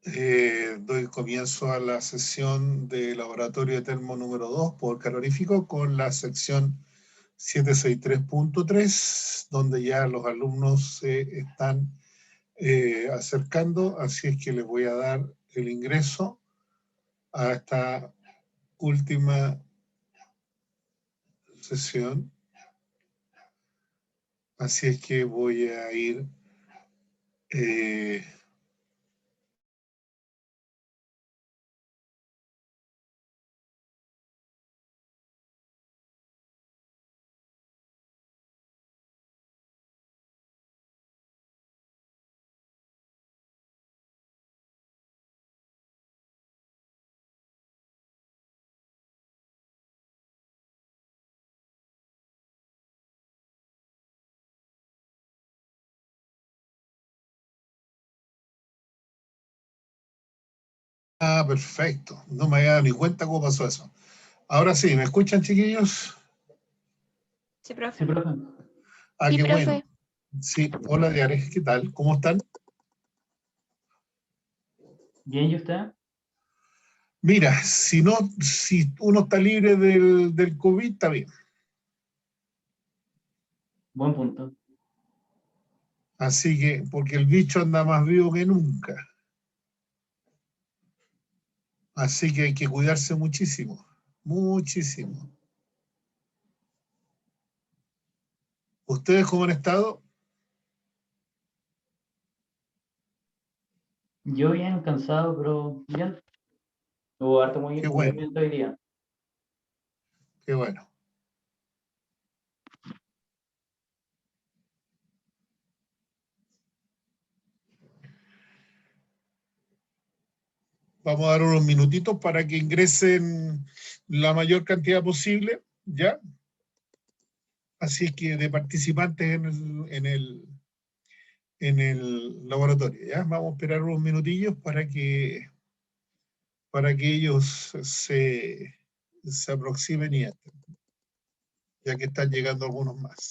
Doy comienzo a la sesión de laboratorio de termo número 2 por calorífico con la sección 763.3, donde ya los alumnos se están acercando, así es que les voy a dar el ingreso a esta última sesión. Así es que voy a ir perfecto. No me había dado ni cuenta cómo pasó eso. Ahora sí, ¿me escuchan, chiquillos? Sí, profe. Sí, profe. Sí, Qué profe. bueno. Sí, hola Diares, ¿qué tal? ¿Cómo están? Bien, ¿y usted? Mira, si uno está libre del COVID, está bien. Buen punto. Así que, porque el bicho anda más vivo que nunca. Así que hay que cuidarse muchísimo, muchísimo. ¿Ustedes cómo han estado? Yo bien cansado, pero bien. Hubo harto Qué bueno, movimiento hoy día. qué bueno. Vamos a dar unos minutitos para que ingresen la mayor cantidad posible, ¿ya? Así que de participantes en el laboratorio, ¿ya? Vamos a esperar unos minutillos para que ellos se aproximen y entren, ya que están llegando algunos más.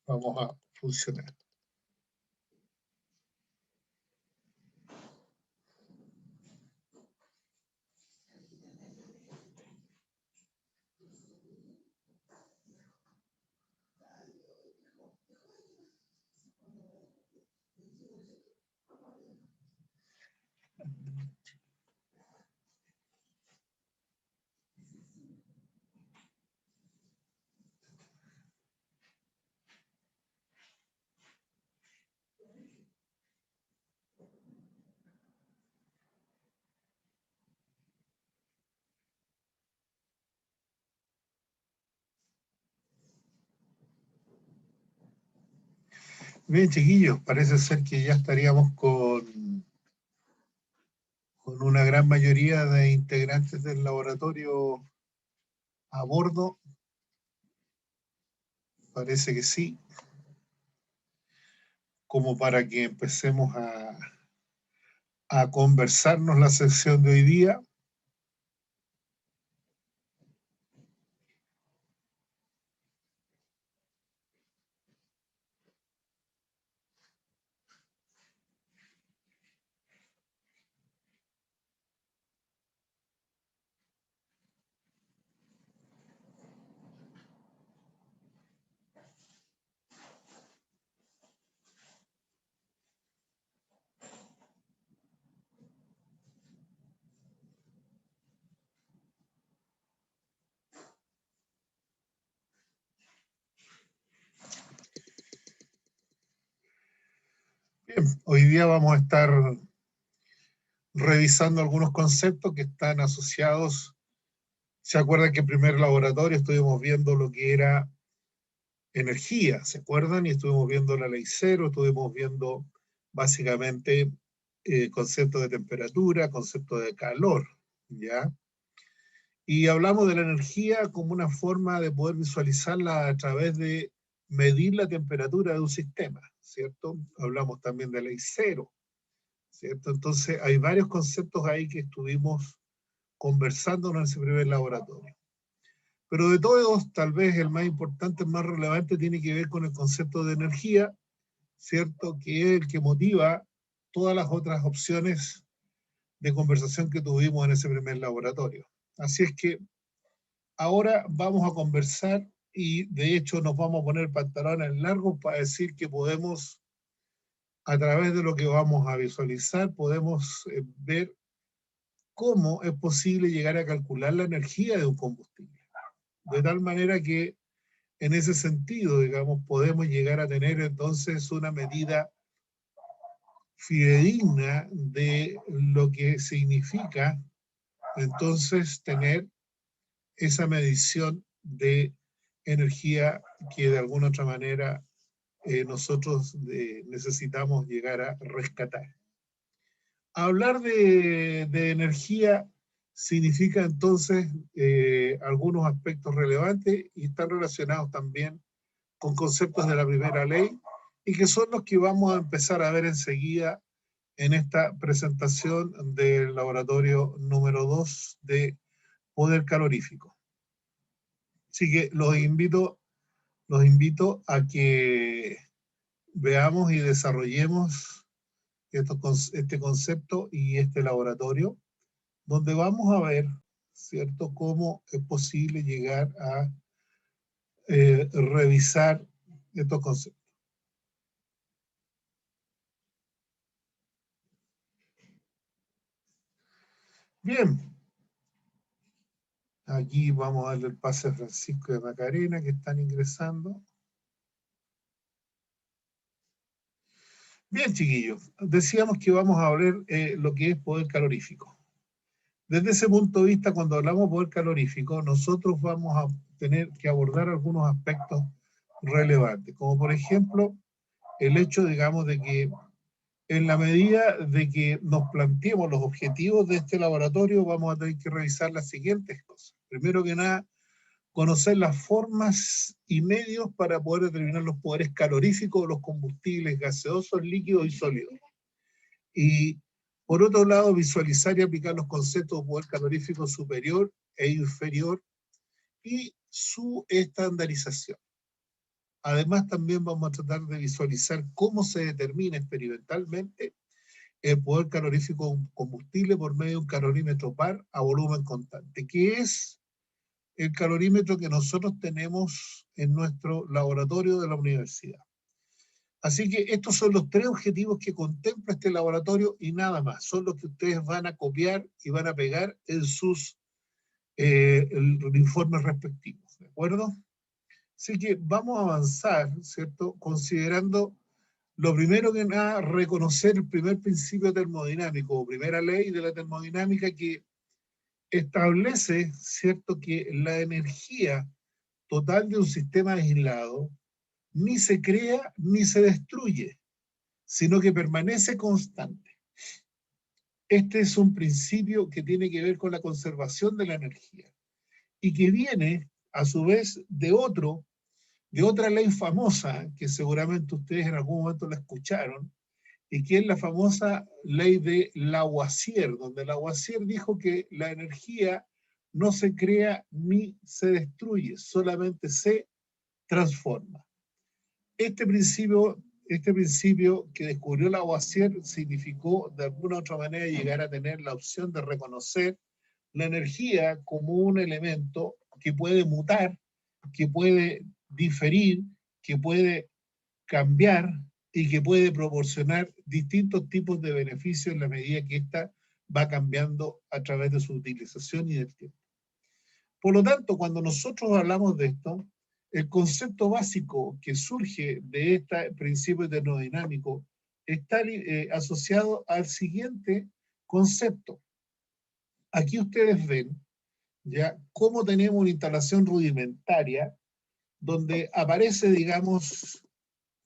Vamos a funcionar. Bien, chiquillos, parece ser que ya estaríamos con una gran mayoría de integrantes del laboratorio a bordo. Parece que sí, como para que empecemos a conversarnos la sesión de hoy día. Bien, hoy día vamos a estar revisando algunos conceptos que están asociados. ¿Se acuerdan que en el primer laboratorio estuvimos viendo lo que era energía? ¿Se acuerdan? Y estuvimos viendo la ley cero, estuvimos viendo básicamente conceptos de temperatura, conceptos de calor, ¿ya? Y hablamos de la energía como una forma de poder visualizarla a través de medir la temperatura de un sistema, ¿cierto? Hablamos también de ley cero, ¿cierto? Entonces hay varios conceptos ahí que estuvimos conversando en ese primer laboratorio. Pero de todos, tal vez el más importante, el más relevante, tiene que ver con el concepto de energía, ¿cierto? Que es el que motiva todas las otras opciones de conversación que tuvimos en ese primer laboratorio. Así es que ahora vamos a conversar y de hecho nos vamos a poner pantalones largos para decir que podemos, a través de lo que vamos a visualizar, podemos ver cómo es posible llegar a calcular la energía de un combustible. De tal manera que en ese sentido, digamos, podemos llegar a tener entonces una medida fidedigna de lo que significa entonces tener esa medición de energía que de alguna otra manera nosotros necesitamos llegar a rescatar. Hablar de energía significa entonces algunos aspectos relevantes y están relacionados también con conceptos de la primera ley y que son los que vamos a empezar a ver enseguida en esta presentación del laboratorio número 2 de poder calorífico. Así que los invito a que veamos y desarrollemos este concepto y este laboratorio, donde vamos a ver, ¿cierto?, cómo es posible llegar a revisar estos conceptos. Bien, aquí vamos a darle el pase a Francisco y a Macarena que están ingresando. Bien, chiquillos, decíamos que vamos a hablar lo que es poder calorífico. Desde ese punto de vista, cuando hablamos de poder calorífico, nosotros vamos a tener que abordar algunos aspectos relevantes, como por ejemplo, el hecho, digamos, de que en la medida de que nos planteemos los objetivos de este laboratorio, vamos a tener que revisar las siguientes cosas. Primero que nada, conocer las formas y medios para poder determinar los poderes caloríficos de los combustibles gaseosos, líquidos y sólidos. Y por otro lado, visualizar y aplicar los conceptos de poder calorífico superior e inferior y su estandarización. Además, también vamos a tratar de visualizar cómo se determina experimentalmente el poder calorífico de un combustible por medio de un calorímetro par a volumen constante, que es el calorímetro que nosotros tenemos en nuestro laboratorio de la universidad. Así que estos son los 3 objetivos que contempla este laboratorio y nada más. Son los que ustedes van a copiar y van a pegar en sus informes respectivos, ¿de acuerdo? Así que vamos a avanzar, ¿cierto? Considerando lo primero que nada, reconocer el primer principio termodinámico, o primera ley de la termodinámica que establece, ¿cierto?, que la energía total de un sistema aislado ni se crea ni se destruye, sino que permanece constante. Este es un principio que tiene que ver con la conservación de la energía y que viene, a su vez, de otra ley famosa, que seguramente ustedes en algún momento la escucharon, y que es la famosa ley de Lavoisier, donde Lavoisier dijo que la energía no se crea ni se destruye, solamente se transforma. Este principio que descubrió Lavoisier significó de alguna u otra manera llegar a tener la opción de reconocer la energía como un elemento que puede mutar, que puede diferir, que puede cambiar y que puede proporcionar distintos tipos de beneficios en la medida que ésta va cambiando a través de su utilización y del tiempo. Por lo tanto, cuando nosotros hablamos de esto, el concepto básico que surge de este principio termodinámico está asociado al siguiente concepto. Aquí ustedes ven ya cómo tenemos una instalación rudimentaria donde aparece, digamos,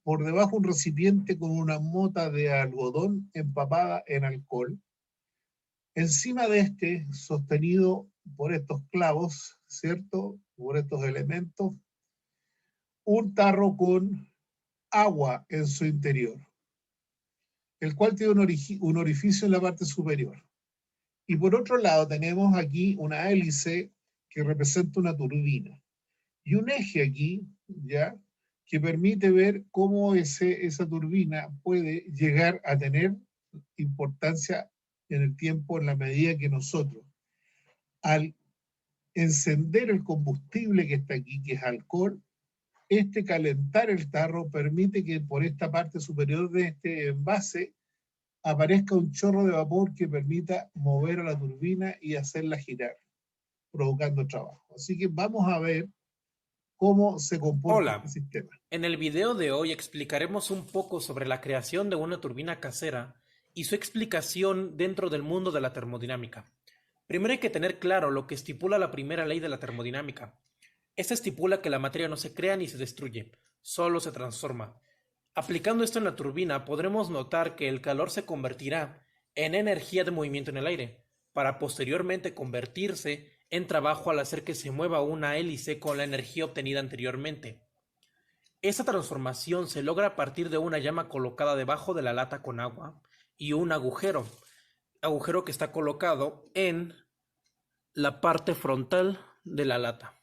por debajo un recipiente con una mota de algodón empapada en alcohol. Encima de este, sostenido por estos clavos, ¿cierto?, por estos elementos, un tarro con agua en su interior, el cual tiene un orificio en la parte superior. Y por otro lado tenemos aquí una hélice que representa una turbina. Y un eje aquí, ¿ya?, que permite ver cómo esa turbina puede llegar a tener importancia en el tiempo en la medida que nosotros, al encender el combustible que está aquí, que es alcohol, calentar el tarro permite que por esta parte superior de este envase aparezca un chorro de vapor que permita mover a la turbina y hacerla girar, provocando trabajo. Así que vamos a ver cómo se comporta Hola, este sistema. en el video de hoy explicaremos un poco sobre la creación de una turbina casera y su explicación dentro del mundo de la termodinámica. Primero hay que tener claro lo que estipula la primera ley de la termodinámica. Esta estipula que la materia no se crea ni se destruye, solo se transforma. Aplicando esto en la turbina, podremos notar que el calor se convertirá en energía de movimiento en el aire, para posteriormente convertirse en trabajo al hacer que se mueva una hélice con la energía obtenida anteriormente. Esta transformación se logra a partir de una llama colocada debajo de la lata con agua y un agujero que está colocado en la parte frontal de la lata.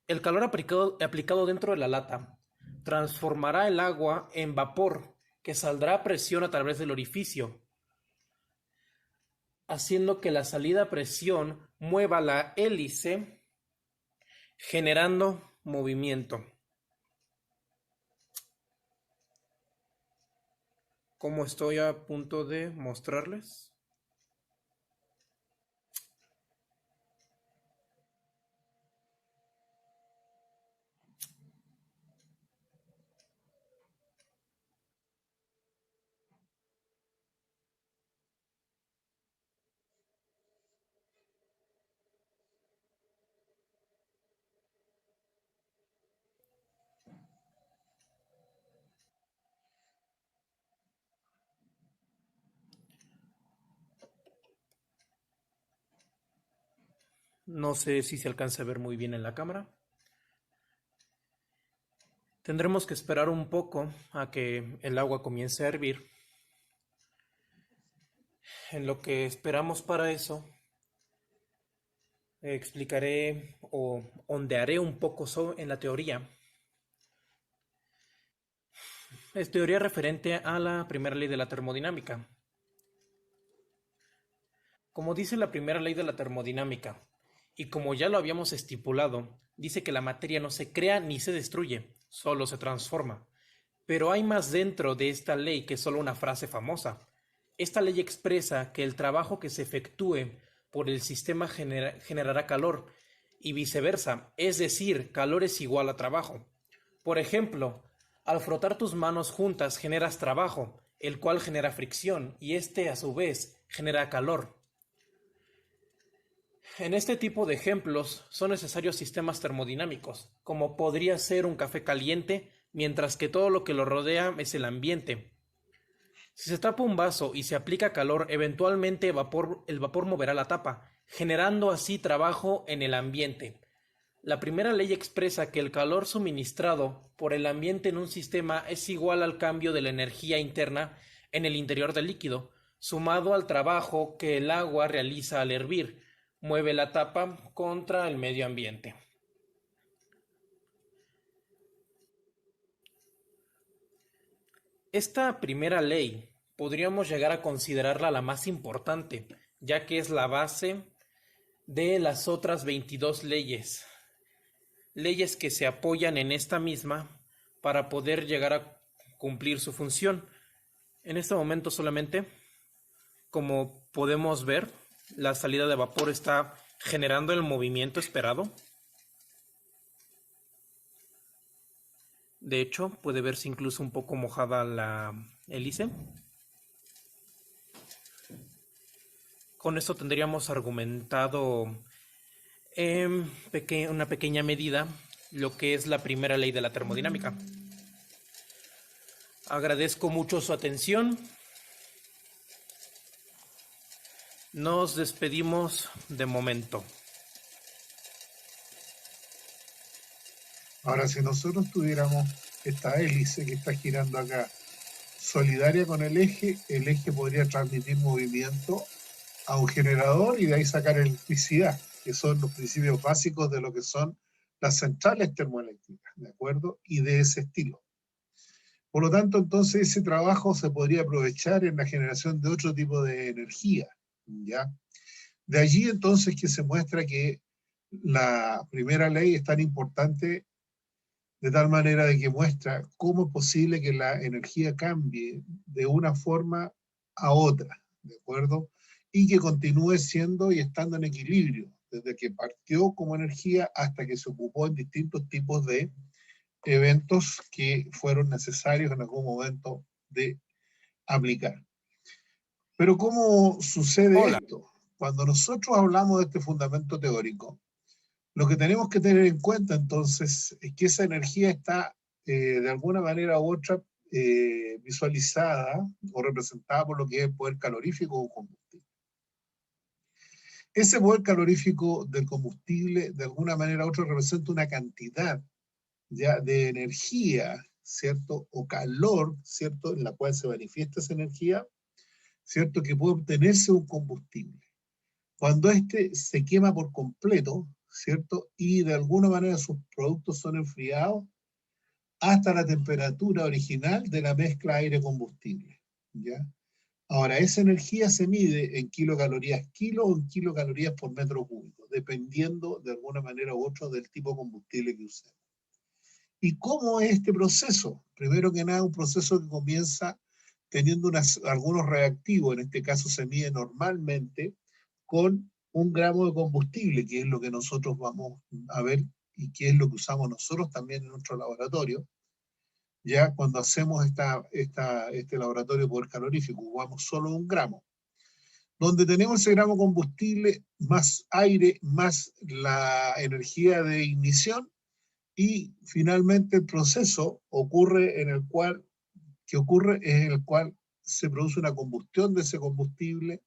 El calor aplicado dentro de la lata transformará el agua en vapor que saldrá a presión a través del orificio, haciendo que la salida a presión mueva la hélice, generando movimiento. Como estoy a punto de mostrarles. No sé si se alcanza a ver muy bien en la cámara. Tendremos que esperar un poco a que el agua comience a hervir. En lo que esperamos para eso, explicaré o ondearé un poco en la teoría. Es teoría referente a la primera ley de la termodinámica. Como dice la primera ley de la termodinámica, y como ya lo habíamos estipulado, dice que la materia no se crea ni se destruye, solo se transforma. Pero hay más dentro de esta ley que solo una frase famosa. Esta ley expresa que el trabajo que se efectúe por el sistema generará calor y viceversa, es decir, calor es igual a trabajo. Por ejemplo, al frotar tus manos juntas generas trabajo, el cual genera fricción y este a su vez genera calor. En este tipo de ejemplos son necesarios sistemas termodinámicos, como podría ser un café caliente, mientras que todo lo que lo rodea es el ambiente. Si se tapa un vaso y se aplica calor, eventualmente el vapor moverá la tapa, generando así trabajo en el ambiente. La primera ley expresa que el calor suministrado por el ambiente en un sistema es igual al cambio de la energía interna en el interior del líquido, sumado al trabajo que el agua realiza al hervir. Mueve la tapa contra el medio ambiente. Esta primera ley podríamos llegar a considerarla la más importante, ya que es la base de las otras 22 leyes. Leyes que se apoyan en esta misma para poder llegar a cumplir su función. En este momento solamente, como podemos ver, la salida de vapor está generando el movimiento esperado. De hecho, puede verse incluso un poco mojada la hélice. Con esto tendríamos argumentado en una pequeña medida lo que es la primera ley de la termodinámica. Agradezco mucho su atención. Nos despedimos de momento. Ahora, si nosotros tuviéramos esta hélice que está girando acá, solidaria con el eje podría transmitir movimiento a un generador y de ahí sacar electricidad, que son los principios básicos de lo que son las centrales termoeléctricas, ¿de acuerdo? Y de ese estilo. Por lo tanto, entonces ese trabajo se podría aprovechar en la generación de otro tipo de energía, ¿ya? De allí entonces que se muestra que la primera ley es tan importante de tal manera de que muestra cómo es posible que la energía cambie de una forma a otra, ¿de acuerdo? Y que continúe siendo y estando en equilibrio, desde que partió como energía hasta que se ocupó en distintos tipos de eventos que fueron necesarios en algún momento de aplicar. Pero ¿cómo sucede Hola. esto? Cuando nosotros hablamos de este fundamento teórico, lo que tenemos que tener en cuenta entonces es que esa energía está de alguna manera u otra visualizada o representada por lo que es el poder calorífico o combustible. Ese poder calorífico del combustible de alguna manera u otra representa una cantidad ya de energía, ¿cierto? O calor, ¿cierto? En la cual se manifiesta esa energía, ¿cierto? Que puede obtenerse un combustible. Cuando este se quema por completo, ¿cierto? Y de alguna manera sus productos son enfriados hasta la temperatura original de la mezcla aire-combustible, ¿ya? Ahora, esa energía se mide en kilocalorías kilo o en kilocalorías por metro cúbico, dependiendo de alguna manera u otra del tipo de combustible que usemos. ¿Y cómo es este proceso? Primero que nada, un proceso que comienza teniendo algunos reactivos, en este caso se mide normalmente con 1 gramo de combustible, que es lo que nosotros vamos a ver y que es lo que usamos nosotros también en nuestro laboratorio. Ya cuando hacemos este laboratorio por calorífico, usamos solo 1 gramo, donde tenemos ese gramo de combustible más aire, más la energía de ignición, y finalmente el proceso ocurre en el cual se produce una combustión de ese combustible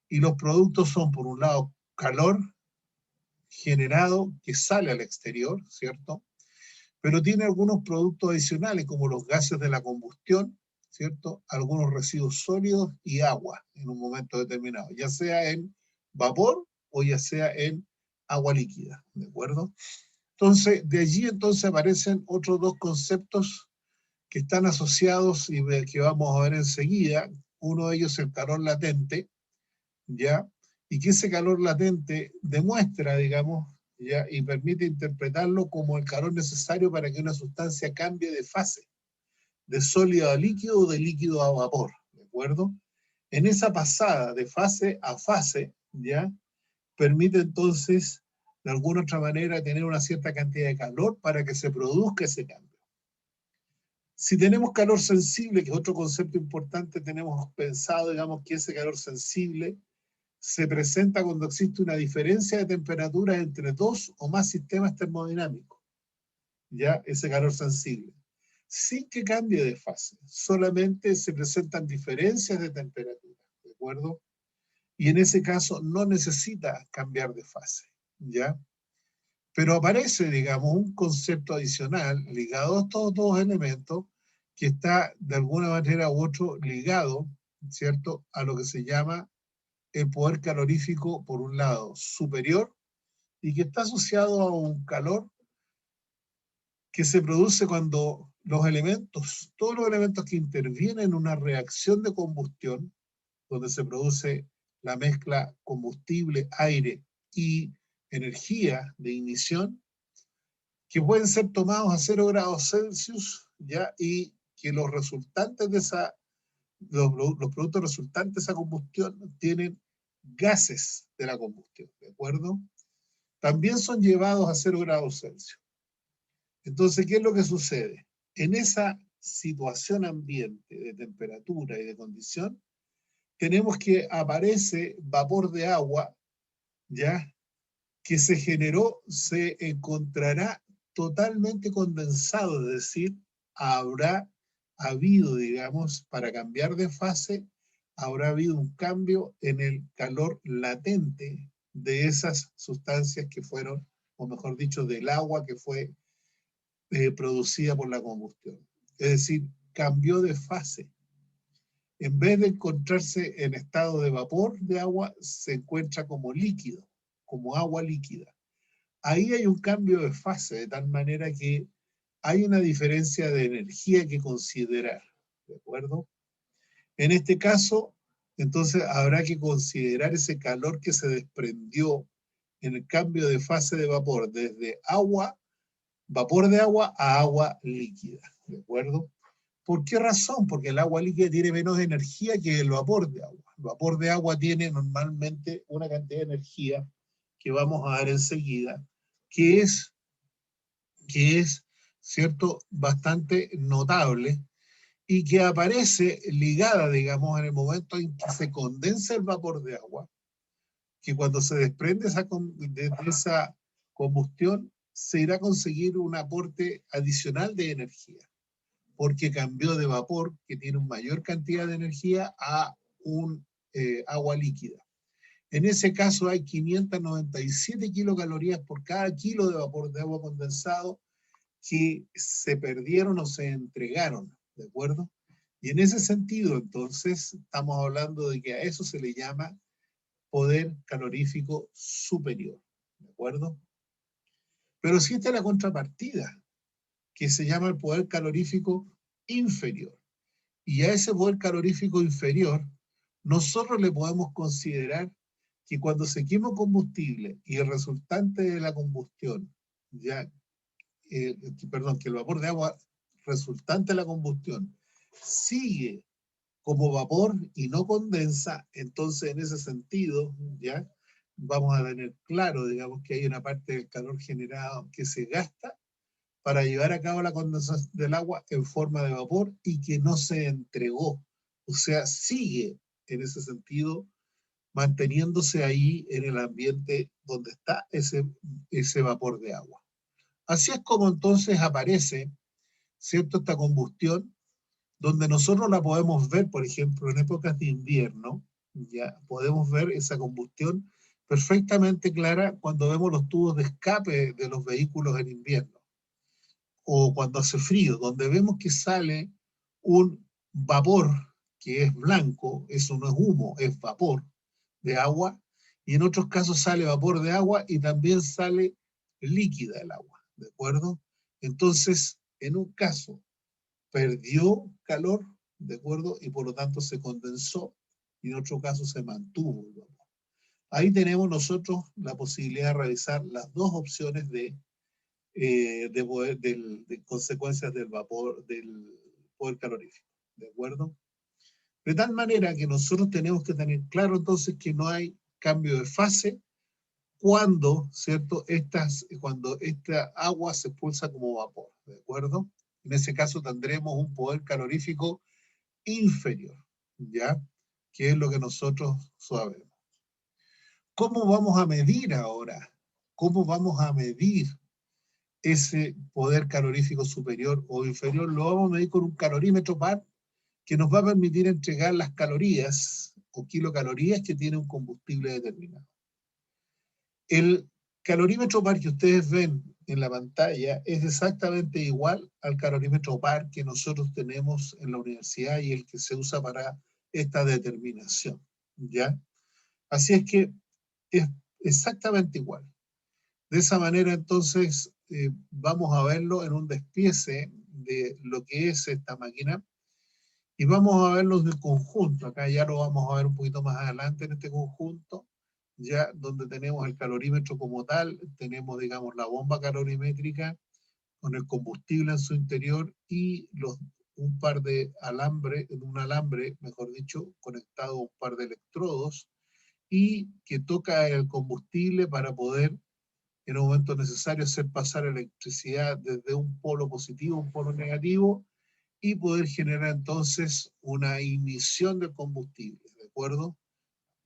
y los productos son, por un lado, calor generado que sale al exterior, ¿cierto? Pero tiene algunos productos adicionales como los gases de la combustión, ¿cierto? Algunos residuos sólidos y agua en un momento determinado, ya sea en vapor o ya sea en agua líquida, ¿de acuerdo? Entonces, de allí entonces aparecen otros 2 conceptos que están asociados y que vamos a ver enseguida. Uno de ellos es el calor latente, ¿ya? Y que ese calor latente demuestra, digamos, ¿ya? Y permite interpretarlo como el calor necesario para que una sustancia cambie de fase, de sólido a líquido o de líquido a vapor, ¿de acuerdo? En esa pasada de fase a fase, ¿ya? Permite entonces, de alguna otra manera, tener una cierta cantidad de calor para que se produzca ese cambio. Si tenemos calor sensible, que es otro concepto importante, tenemos pensado, digamos, que ese calor sensible se presenta cuando existe una diferencia de temperatura entre 2 o más sistemas termodinámicos, ya ese calor sensible, sin que cambie de fase, solamente se presentan diferencias de temperatura, ¿de acuerdo? Y en ese caso no necesita cambiar de fase, ¿ya? Pero aparece, digamos, un concepto adicional ligado a estos 2 elementos que está de alguna manera u otro ligado, ¿cierto?, a lo que se llama el poder calorífico, por un lado, superior, y que está asociado a un calor que se produce cuando todos los elementos que intervienen en una reacción de combustión, donde se produce la mezcla combustible, aire y energía de ignición, que pueden ser tomados a 0 grados Celsius, ¿ya? Y que los resultantes de los productos resultantes de esa combustión tienen gases de la combustión, ¿de acuerdo? También son llevados a 0 grados Celsius. Entonces, ¿qué es lo que sucede? En esa situación ambiente de temperatura y de condición, tenemos que aparece vapor de agua, ¿ya? Que se generó, se encontrará totalmente condensado, es decir, habrá habido, digamos, para cambiar de fase, habrá habido un cambio en el calor latente de esas sustancias que fueron, o mejor dicho, del agua que fue producida por la combustión. Es decir, cambió de fase. En vez de encontrarse en estado de vapor de agua, se encuentra como líquido, como agua líquida. Ahí hay un cambio de fase, de tal manera que hay una diferencia de energía que considerar, ¿de acuerdo? En este caso, entonces habrá que considerar ese calor que se desprendió en el cambio de fase de vapor, desde agua, vapor de agua a agua líquida, ¿de acuerdo? ¿Por qué razón? Porque el agua líquida tiene menos energía que el vapor de agua. El vapor de agua tiene normalmente una cantidad de energía que vamos a ver enseguida, que es, ¿cierto?, bastante notable y que aparece ligada, digamos, en el momento en que se condensa el vapor de agua, que cuando se desprende de esa combustión, se irá a conseguir un aporte adicional de energía, porque cambió de vapor, que tiene una mayor cantidad de energía, a un agua líquida. En ese caso hay 597 kilocalorías por cada kilo de vapor de agua condensado que se perdieron o se entregaron, ¿de acuerdo? Y en ese sentido, entonces, estamos hablando de que a eso se le llama poder calorífico superior, ¿de acuerdo? Pero existe la contrapartida, que se llama el poder calorífico inferior. Y a ese poder calorífico inferior, nosotros le podemos considerar que cuando se quema combustible y el resultante de la combustión, ya, perdón, que el vapor de agua resultante de la combustión sigue como vapor y no condensa, entonces en ese sentido, ya, vamos a tener claro, digamos, que hay una parte del calor generado que se gasta para llevar a cabo la condensación del agua en forma de vapor y que no se entregó. O sea, sigue en ese sentido manteniéndose ahí en el ambiente donde está ese vapor de agua. Así es como entonces aparece, ¿cierto?, esta combustión, donde nosotros la podemos ver, por ejemplo, en épocas de invierno, ya podemos ver esa combustión perfectamente clara cuando vemos los tubos de escape de los vehículos en invierno, o cuando hace frío, donde vemos que sale un vapor que es blanco, eso no es humo, es vapor de agua, y en otros casos sale vapor de agua y también sale líquida el agua, ¿de acuerdo? Entonces, en un caso perdió calor, ¿de acuerdo? Y por lo tanto se condensó, y en otro caso se mantuvo el vapor. Ahí tenemos nosotros la posibilidad de realizar las dos opciones de consecuencias del vapor, del poder calorífico, ¿de acuerdo? De tal manera que nosotros tenemos que tener claro entonces que no hay cambio de fase cuando, ¿cierto?, cuando esta agua se expulsa como vapor, ¿de acuerdo? En ese caso tendremos un poder calorífico inferior, ¿ya? Que es lo que nosotros sabemos. ¿Cómo vamos a medir ahora? ¿Cómo vamos a medir ese poder calorífico superior o inferior? Lo vamos a medir con un calorímetro par que nos va a permitir entregar las calorías o kilocalorías que tiene un combustible determinado. El calorímetro par que ustedes ven en la pantalla es exactamente igual al calorímetro par que nosotros tenemos en la universidad y el que se usa para esta determinación, ¿ya? Así es que es exactamente igual. De esa manera, entonces, vamos a verlo en un despiece de lo que es esta máquina y vamos a verlo en el conjunto. Acá ya lo vamos a ver un poquito más adelante en este conjunto, ya donde tenemos el calorímetro como tal, tenemos, digamos, la bomba calorimétrica con el combustible en su interior y un par de un alambre, mejor dicho, conectado a un par de electrodos y que toca el combustible para poder, en un momento necesario, hacer pasar electricidad desde un polo positivo a un polo negativo y poder generar entonces una ignición del combustible, ¿de acuerdo?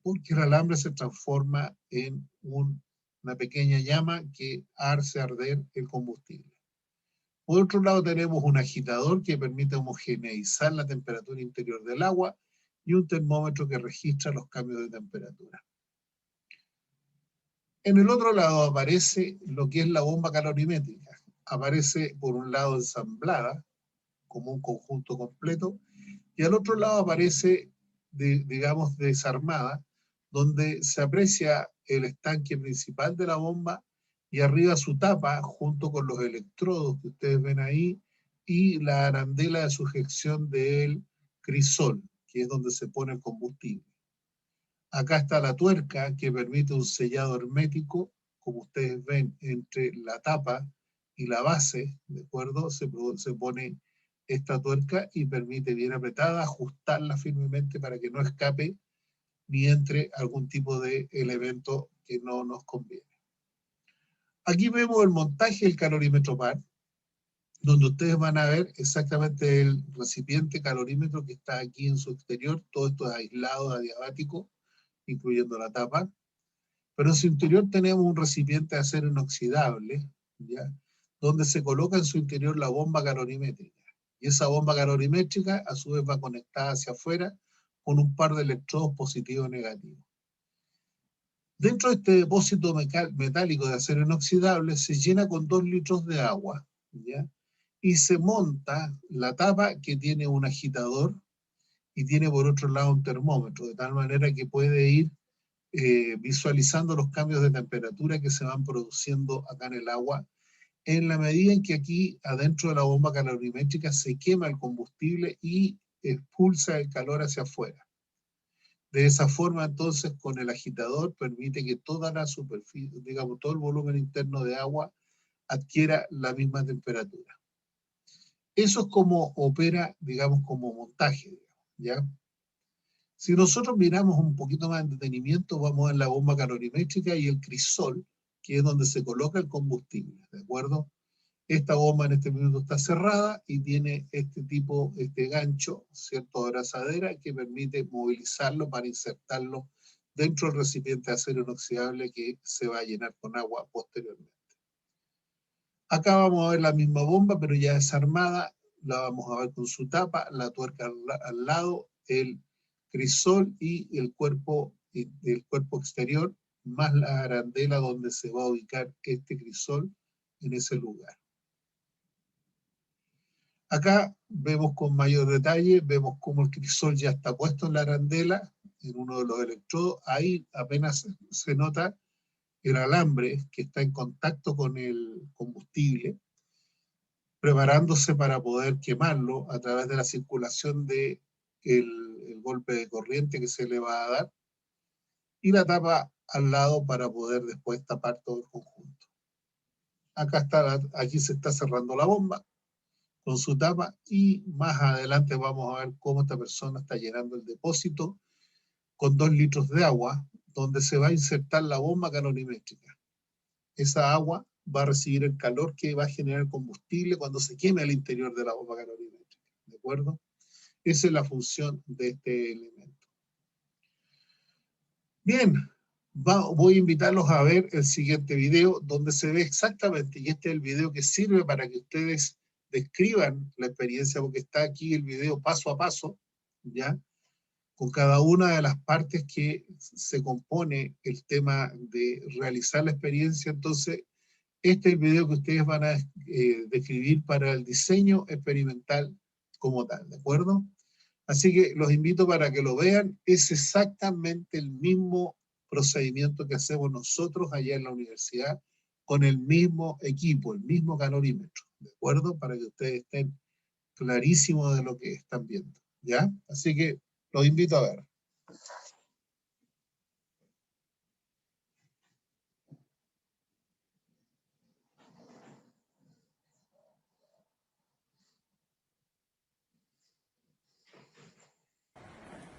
Porque el alambre se transforma en una pequeña llama que hace arder el combustible. Por otro lado tenemos un agitador que permite homogeneizar la temperatura interior del agua y un termómetro que registra los cambios de temperatura. En el otro lado aparece lo que es la bomba calorimétrica. Aparece por un lado ensamblada, como un conjunto completo, y al otro lado aparece, digamos, desarmada, donde se aprecia el estanque principal de la bomba y arriba su tapa junto con los electrodos que ustedes ven ahí y la arandela de sujeción del crisol, que es donde se pone el combustible. Acá está la tuerca que permite un sellado hermético, como ustedes ven, entre la tapa y la base, ¿de acuerdo? Se pone esta tuerca y permite bien apretada ajustarla firmemente para que no escape ni entre algún tipo de elemento que no nos conviene. Aquí vemos el montaje del calorímetro par, donde ustedes van a ver exactamente el recipiente calorímetro que está aquí en su exterior. Todo esto es aislado, adiabático, incluyendo la tapa. Pero en su interior tenemos un recipiente de acero inoxidable, ¿ya? Donde se coloca en su interior la bomba calorimétrica. Y esa bomba calorimétrica a su vez va conectada hacia afuera con un par de electrodos positivos y negativos. Dentro de este depósito metálico de acero inoxidable se llena con 2 litros de agua, ¿ya? Y se monta la tapa que tiene un agitador y tiene por otro lado un termómetro, de tal manera que puede ir visualizando los cambios de temperatura que se van produciendo acá en el agua, en la medida en que aquí adentro de la bomba calorimétrica se quema el combustible y expulsa el calor hacia afuera. De esa forma, entonces, con el agitador permite que toda la superficie, digamos, todo el volumen interno de agua adquiera la misma temperatura. Eso es como opera, digamos, como montaje, ¿ya? Si nosotros miramos un poquito más en detenimiento, vamos a ver la bomba calorimétrica y el crisol, que es donde se coloca el combustible, ¿de acuerdo? Esta bomba en este minuto está cerrada y tiene este gancho, ¿cierto?, de abrazadera que permite movilizarlo para insertarlo dentro del recipiente de acero inoxidable que se va a llenar con agua posteriormente. Acá vamos a ver la misma bomba, pero ya desarmada, la vamos a ver con su tapa, la tuerca al lado, el crisol y el cuerpo exterior, más la arandela donde se va a ubicar este crisol en ese lugar. Acá vemos con mayor detalle, vemos cómo el crisol ya está puesto en la arandela, en uno de los electrodos. Ahí apenas se nota el alambre que está en contacto con el combustible, preparándose para poder quemarlo a través de la circulación de el golpe de corriente que se le va a dar, y la tapa al lado para poder después tapar todo el conjunto. Acá está, aquí se está cerrando la bomba con su tapa, y más adelante vamos a ver cómo esta persona está llenando el depósito con 2 litros de agua, donde se va a insertar la bomba calorimétrica. Esa agua va a recibir el calor que va a generar el combustible cuando se queme al interior de la bomba calorimétrica, ¿de acuerdo? Esa es la función de este elemento. Bien, voy a invitarlos a ver el siguiente video, donde se ve exactamente, y este es el video que sirve para que ustedes describan la experiencia, porque está aquí el video paso a paso, ¿ya?, con cada una de las partes que se compone el tema de realizar la experiencia. Entonces, este es el video que ustedes van a describir para el diseño experimental como tal, ¿de acuerdo? Así que los invito para que lo vean. Es exactamente el mismo procedimiento que hacemos nosotros allá en la universidad, con el mismo equipo, el mismo calorímetro, ¿de acuerdo? Para que ustedes estén clarísimos de lo que están viendo, ¿ya? Así que los invito a ver.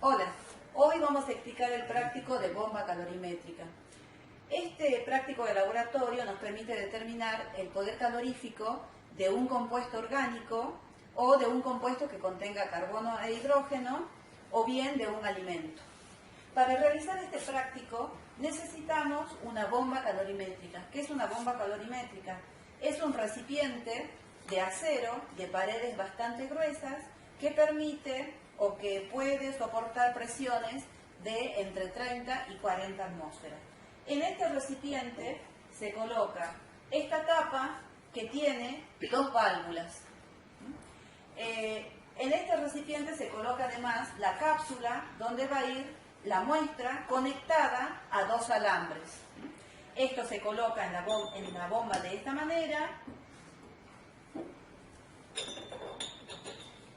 Hola, hoy vamos a explicar el práctico de bomba calorimétrica. Este práctico de laboratorio nos permite determinar el poder calorífico de un compuesto orgánico o de un compuesto que contenga carbono e hidrógeno, o bien de un alimento. Para realizar este práctico necesitamos una bomba calorimétrica. ¿Qué es una bomba calorimétrica? Es un recipiente de acero de paredes bastante gruesas que permite o que puede soportar presiones de entre 30 y 40 atmósferas. En este recipiente se coloca esta tapa que tiene 2 válvulas. En este recipiente se coloca además la cápsula donde va a ir la muestra conectada a 2 alambres. Esto se coloca en la bomba de esta manera.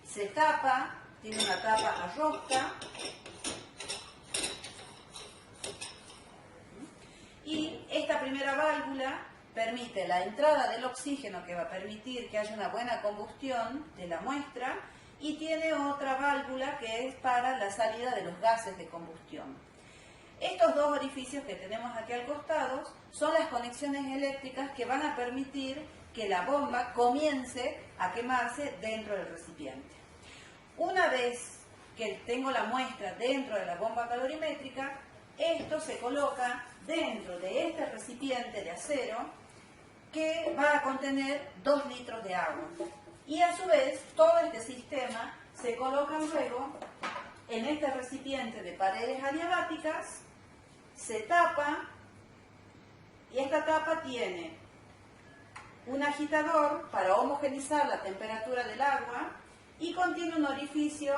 Se tapa, tiene una tapa a rosca. Y esta primera válvula permite la entrada del oxígeno, que va a permitir que haya una buena combustión de la muestra, y tiene otra válvula que es para la salida de los gases de combustión. Estos dos orificios que tenemos aquí al costado son las conexiones eléctricas que van a permitir que la bomba comience a quemarse dentro del recipiente. Una vez que tengo la muestra dentro de la bomba calorimétrica, esto se coloca dentro de este recipiente de acero que va a contener 2 litros de agua. Y a su vez, todo este sistema se coloca luego en este recipiente de paredes adiabáticas, se tapa, y esta tapa tiene un agitador para homogeneizar la temperatura del agua y contiene un orificio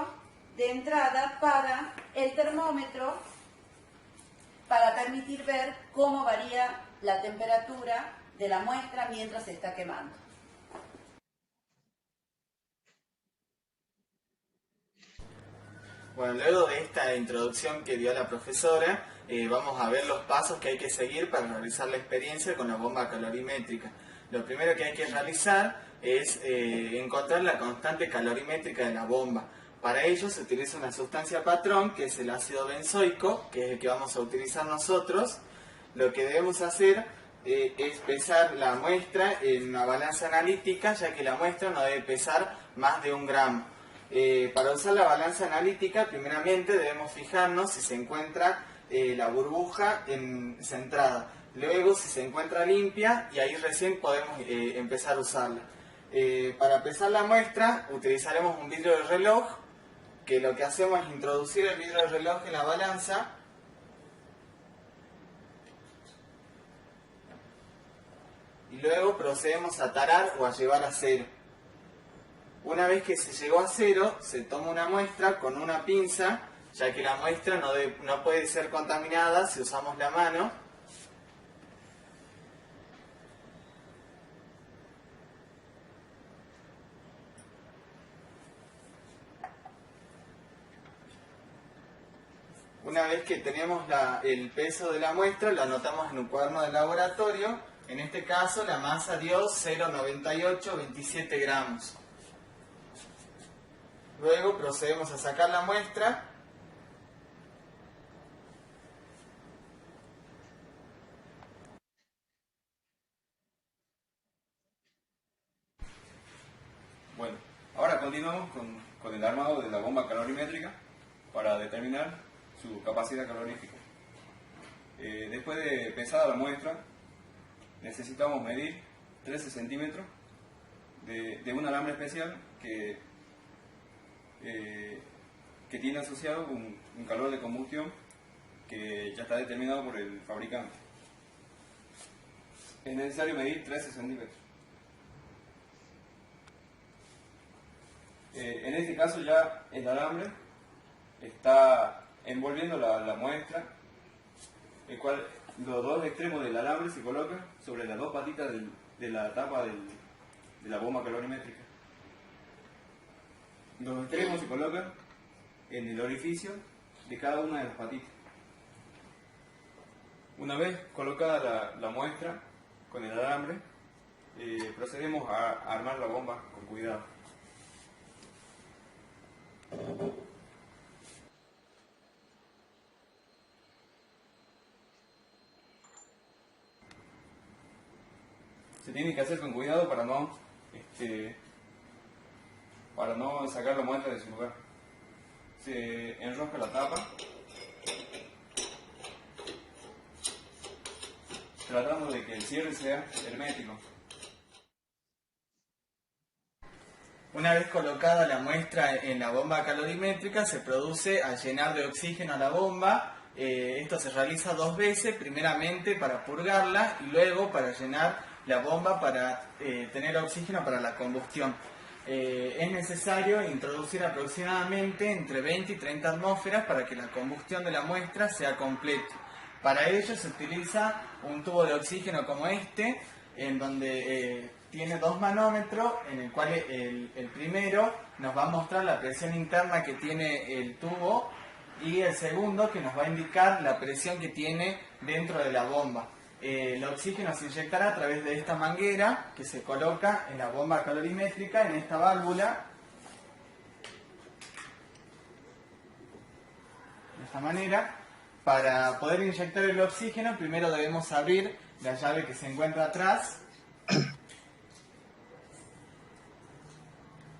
de entrada para el termómetro, para permitir ver cómo varía la temperatura de la muestra mientras se está quemando. Bueno, luego de esta introducción que dio la profesora, vamos a ver los pasos que hay que seguir para realizar la experiencia con la bomba calorimétrica. Lo primero que hay que realizar es encontrar la constante calorimétrica de la bomba. Para ello se utiliza una sustancia patrón, que es el ácido benzoico, que es el que vamos a utilizar nosotros. Lo que debemos hacer es pesar la muestra en una balanza analítica, ya que la muestra no debe pesar más de 1 gramo. Para usar la balanza analítica, primeramente debemos fijarnos si se encuentra la burbuja centrada. Luego si se encuentra limpia, y ahí recién podemos empezar a usarla. Para pesar la muestra utilizaremos un vidrio de reloj, que lo que hacemos es introducir el vidrio de reloj en la balanza y luego procedemos a tarar o a llevar a cero. Una vez que se llegó a cero, se toma una muestra con una pinza, ya que la muestra no puede ser contaminada si usamos la mano. Una vez que tenemos el peso de la muestra, lo anotamos en un cuaderno de laboratorio. En este caso, la masa dio 0,9827 gramos. Luego procedemos a sacar la muestra. Bueno, ahora continuamos con el armado de la bomba calorimétrica para determinar su capacidad calorífica. Después de pesada la muestra, necesitamos medir 13 centímetros de un alambre especial que tiene asociado un calor de combustión que ya está determinado por el fabricante. Es necesario medir 13 centímetros. En este caso ya el alambre está envolviendo la muestra, el cual los dos extremos del alambre se colocan sobre las dos patitas de la tapa de la bomba calorimétrica. Los extremos se colocan en el orificio de cada una de las patitas. Una vez colocada la muestra con el alambre, procedemos a armar la bomba con cuidado. Se tiene que hacer con cuidado para no sacar la muestra de su lugar. Se enrosca la tapa, tratando de que el cierre sea hermético. Una vez colocada la muestra en la bomba calorimétrica, se procede a llenar de oxígeno a la bomba. Esto se realiza 2 veces, primeramente para purgarla y luego para llenar la bomba para tener oxígeno para la combustión. Es necesario introducir aproximadamente entre 20 y 30 atmósferas para que la combustión de la muestra sea completa. Para ello se utiliza un tubo de oxígeno como este, en donde tiene 2 manómetros, en el cual el primero nos va a mostrar la presión interna que tiene el tubo y el segundo que nos va a indicar la presión que tiene dentro de la bomba. El oxígeno se inyectará a través de esta manguera que se coloca en la bomba calorimétrica, en esta válvula. De esta manera, para poder inyectar el oxígeno, primero debemos abrir la llave que se encuentra atrás.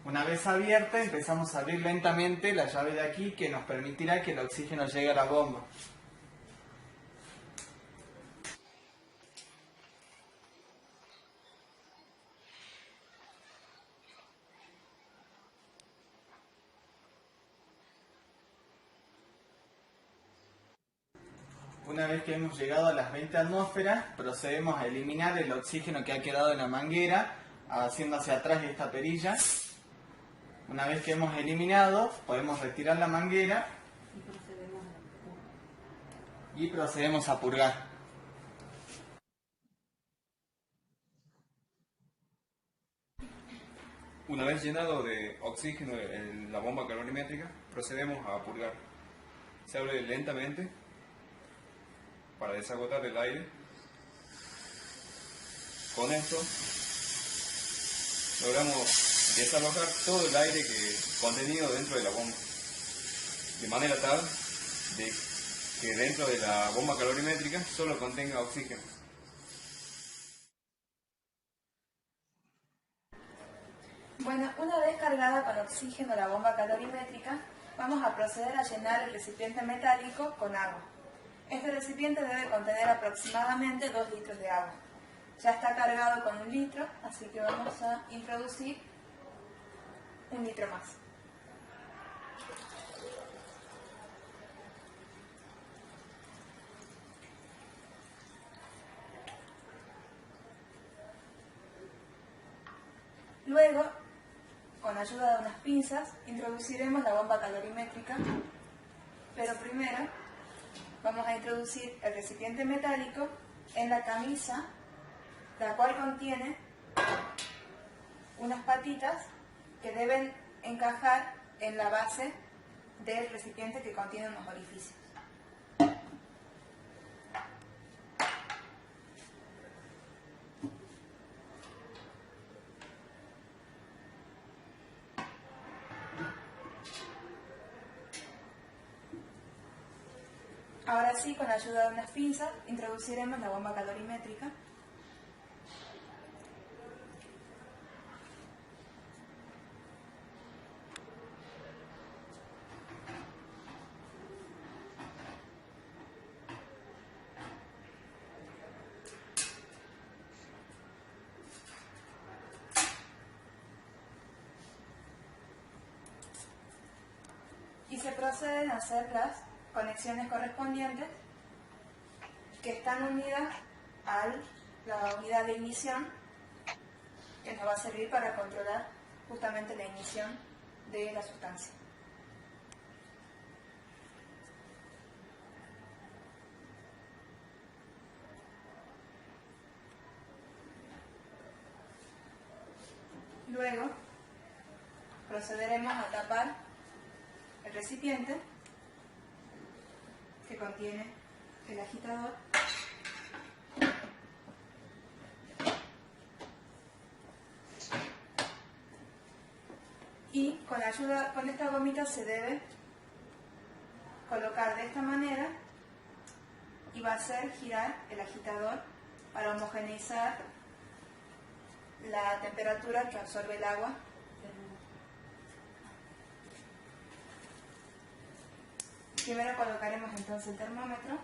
Una vez abierta, empezamos a abrir lentamente la llave de aquí que nos permitirá que el oxígeno llegue a la bomba. Una vez que hemos llegado a las 20 atmósferas, procedemos a eliminar el oxígeno que ha quedado en la manguera, haciendo hacia atrás esta perilla. Una vez que hemos eliminado, podemos retirar la manguera y procedemos a purgar. Una vez llenado de oxígeno en la bomba calorimétrica, procedemos a purgar. Se abre lentamente para desagotar el aire. Con esto logramos desalojar todo el aire contenido dentro de la bomba, de manera tal de que dentro de la bomba calorimétrica solo contenga oxígeno. Bueno, una vez cargada con oxígeno la bomba calorimétrica, vamos a proceder a llenar el recipiente metálico con agua. Este recipiente debe contener aproximadamente 2 litros de agua. Ya está cargado con 1 litro, así que vamos a introducir 1 litro más. Luego, con ayuda de unas pinzas, introduciremos la bomba calorimétrica, pero primero vamos a introducir el recipiente metálico en la camisa, la cual contiene unas patitas que deben encajar en la base del recipiente que contiene unos orificios. Ahora sí, con la ayuda de unas pinzas, introduciremos la bomba calorimétrica. Y se proceden a hacer las conexiones correspondientes que están unidas a la unidad de ignición que nos va a servir para controlar justamente la ignición de la sustancia. Luego procederemos a tapar el recipiente que contiene el agitador y con esta gomita se debe colocar de esta manera y va a hacer girar el agitador para homogeneizar la temperatura que absorbe el agua. Primero colocaremos entonces el termómetro,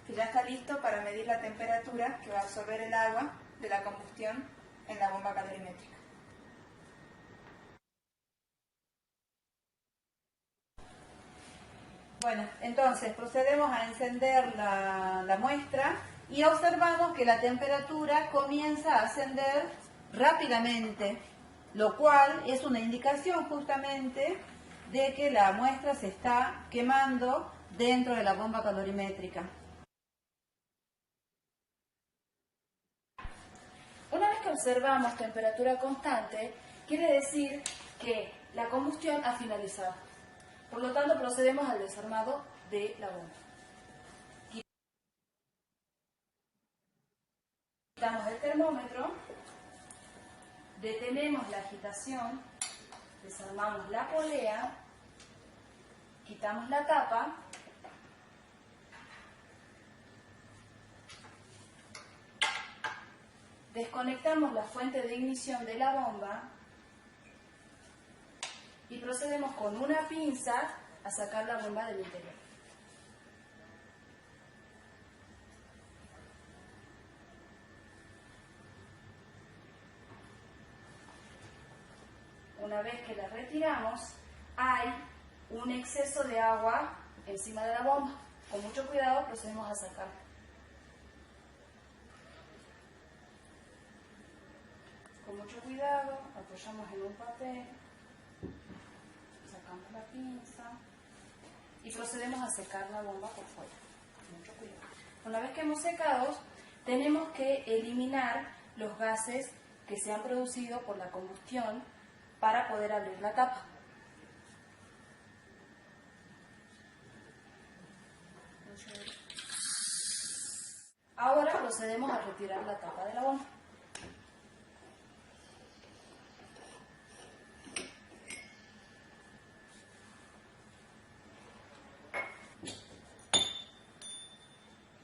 que ya está listo para medir la temperatura que va a absorber el agua de la combustión en la bomba calorimétrica. Bueno, entonces procedemos a encender la muestra y observamos que la temperatura comienza a ascender rápidamente, lo cual es una indicación justamente de que la muestra se está quemando dentro de la bomba calorimétrica. Una vez que observamos temperatura constante, quiere decir que la combustión ha finalizado. Por lo tanto, procedemos al desarmado de la bomba. Quitamos el termómetro, detenemos la agitación, desarmamos la polea, quitamos la tapa, desconectamos la fuente de ignición de la bomba y procedemos con una pinza a sacar la bomba del interior. Una vez que la retiramos, hay un exceso de agua encima de la bomba. Con mucho cuidado procedemos a sacarla. Con mucho cuidado, apoyamos en un papel, sacamos la pinza y procedemos a secar la bomba por fuera. Con mucho cuidado. Una vez que hemos secado, tenemos que eliminar los gases que se han producido por la combustión para poder abrir la tapa. Ahora procedemos a retirar la tapa de la bomba.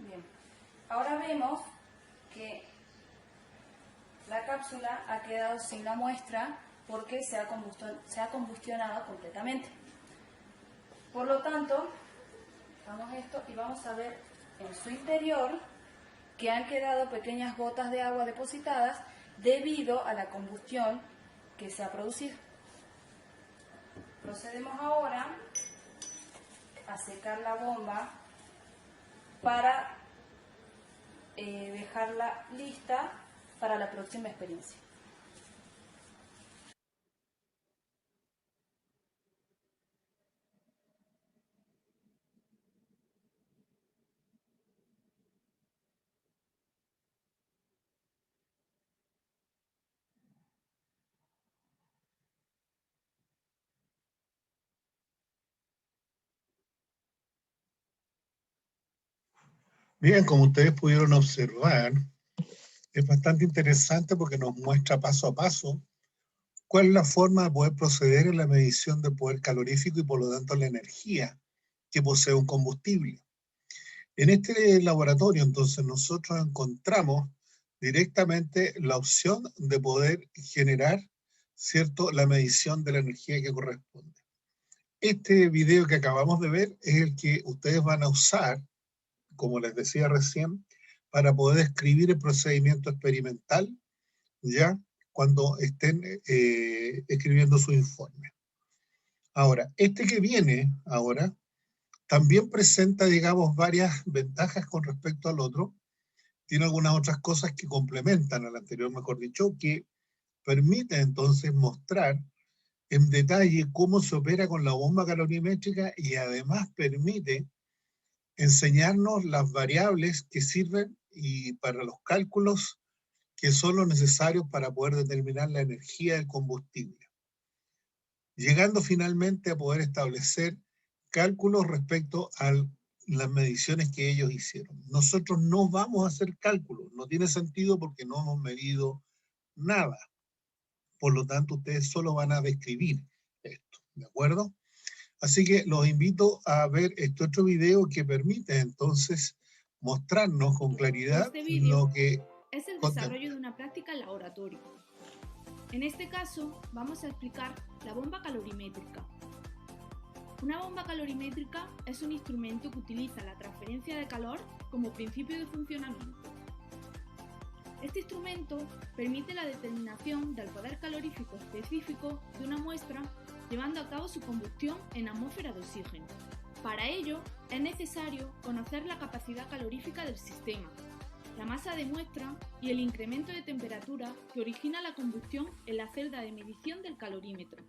Bien, ahora vemos que la cápsula ha quedado sin la muestra porque se ha combustionado completamente. Por lo tanto, damos esto y vamos a ver en su interior que han quedado pequeñas gotas de agua depositadas debido a la combustión que se ha producido. Procedemos ahora a secar la bomba para dejarla lista para la próxima experiencia. Bien, como ustedes pudieron observar, es bastante interesante porque nos muestra paso a paso cuál es la forma de poder proceder en la medición del poder calorífico y por lo tanto la energía que posee un combustible. En este laboratorio, entonces, nosotros encontramos directamente la opción de poder generar, ¿cierto?, la medición de la energía que corresponde. Este video que acabamos de ver es el que ustedes van a usar, como les decía recién, para poder escribir el procedimiento experimental, ya cuando estén escribiendo su informe. Ahora, este que viene ahora también presenta, digamos, varias ventajas con respecto al otro. Tiene algunas otras cosas que complementan al anterior, mejor dicho, que permite entonces mostrar en detalle cómo se opera con la bomba calorimétrica y además permite enseñarnos las variables que sirven y para los cálculos que son los necesarios para poder determinar la energía del combustible, llegando finalmente a poder establecer cálculos respecto a las mediciones que ellos hicieron. Nosotros no vamos a hacer cálculos, no tiene sentido porque no hemos medido nada. Por lo tanto, ustedes solo van a describir esto, ¿de acuerdo? Así que los invito a ver este otro video que permite entonces mostrarnos con claridad Este vídeo lo que es el contempla. desarrollo de una práctica en laboratorio. En este caso, vamos a explicar la bomba calorimétrica. Una bomba calorimétrica es un instrumento que utiliza la transferencia de calor como principio de funcionamiento. Este instrumento permite la determinación del poder calorífico específico de una muestra llevando a cabo su combustión en atmósfera de oxígeno. Para ello, es necesario conocer la capacidad calorífica del sistema, la masa de muestra y el incremento de temperatura que origina la combustión en la celda de medición del calorímetro.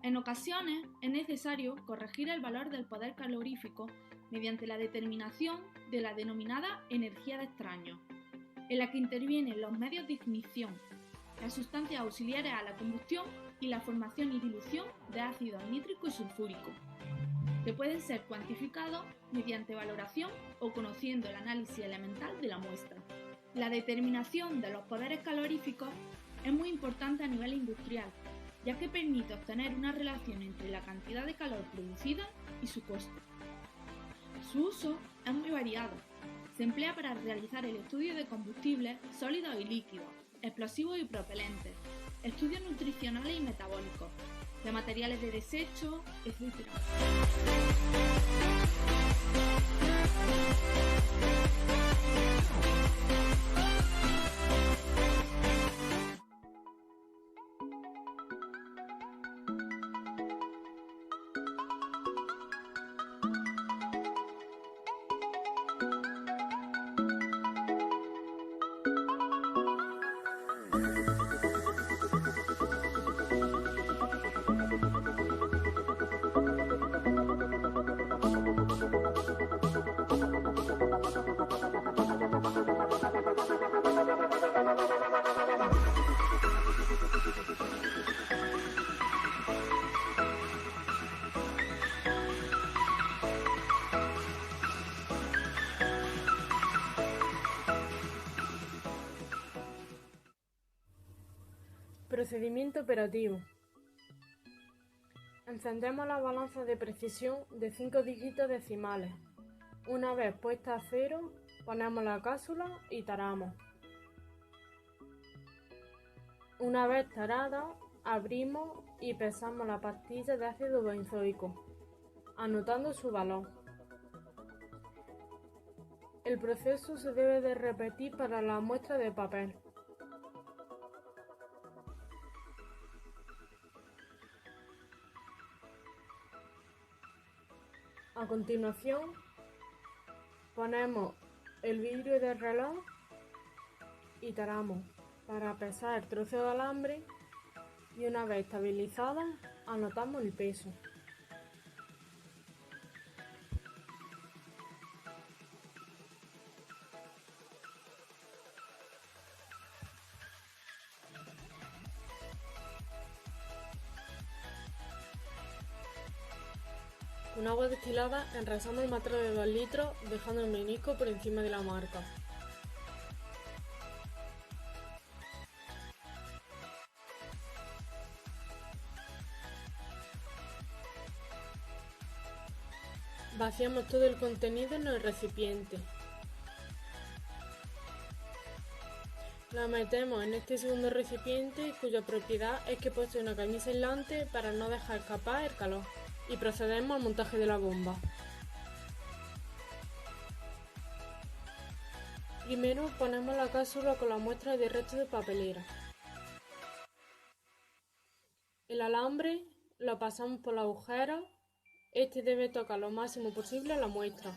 En ocasiones es necesario corregir el valor del poder calorífico mediante la determinación de la denominada energía de extraños, en la que intervienen los medios de ignición, las sustancias auxiliares a la combustión y la formación y dilución de ácido nítrico y sulfúrico, que pueden ser cuantificados mediante valoración o conociendo el análisis elemental de la muestra. La determinación de los poderes caloríficos es muy importante a nivel industrial, ya que permite obtener una relación entre la cantidad de calor producida y su coste. Su uso es muy variado. Se emplea para realizar el estudio de combustibles sólidos y líquidos, explosivos y propelentes, estudios nutricionales y metabólicos, de materiales de desecho, etc. Procedimiento operativo. Encendemos la balanza de precisión de 5 dígitos decimales. Una vez puesta a cero, ponemos la cápsula y taramos. Una vez tarada, abrimos y pesamos la pastilla de ácido benzoico, anotando su valor. El proceso se debe de repetir para la muestra de papel. A continuación, ponemos el vidrio del reloj y taramos para pesar el trozo de alambre y una vez estabilizada, anotamos el peso. Con agua destilada enrasamos el material de 2 litros dejando el menisco por encima de la marca. Vaciamos todo el contenido en el recipiente. La metemos en este segundo recipiente cuya propiedad es que posee una camisa aislante para no dejar escapar el calor. Y procedemos al montaje de la bomba. Primero ponemos la cápsula con la muestra de resto de papelera. El alambre lo pasamos por los agujeros. Este debe tocar lo máximo posible a la muestra.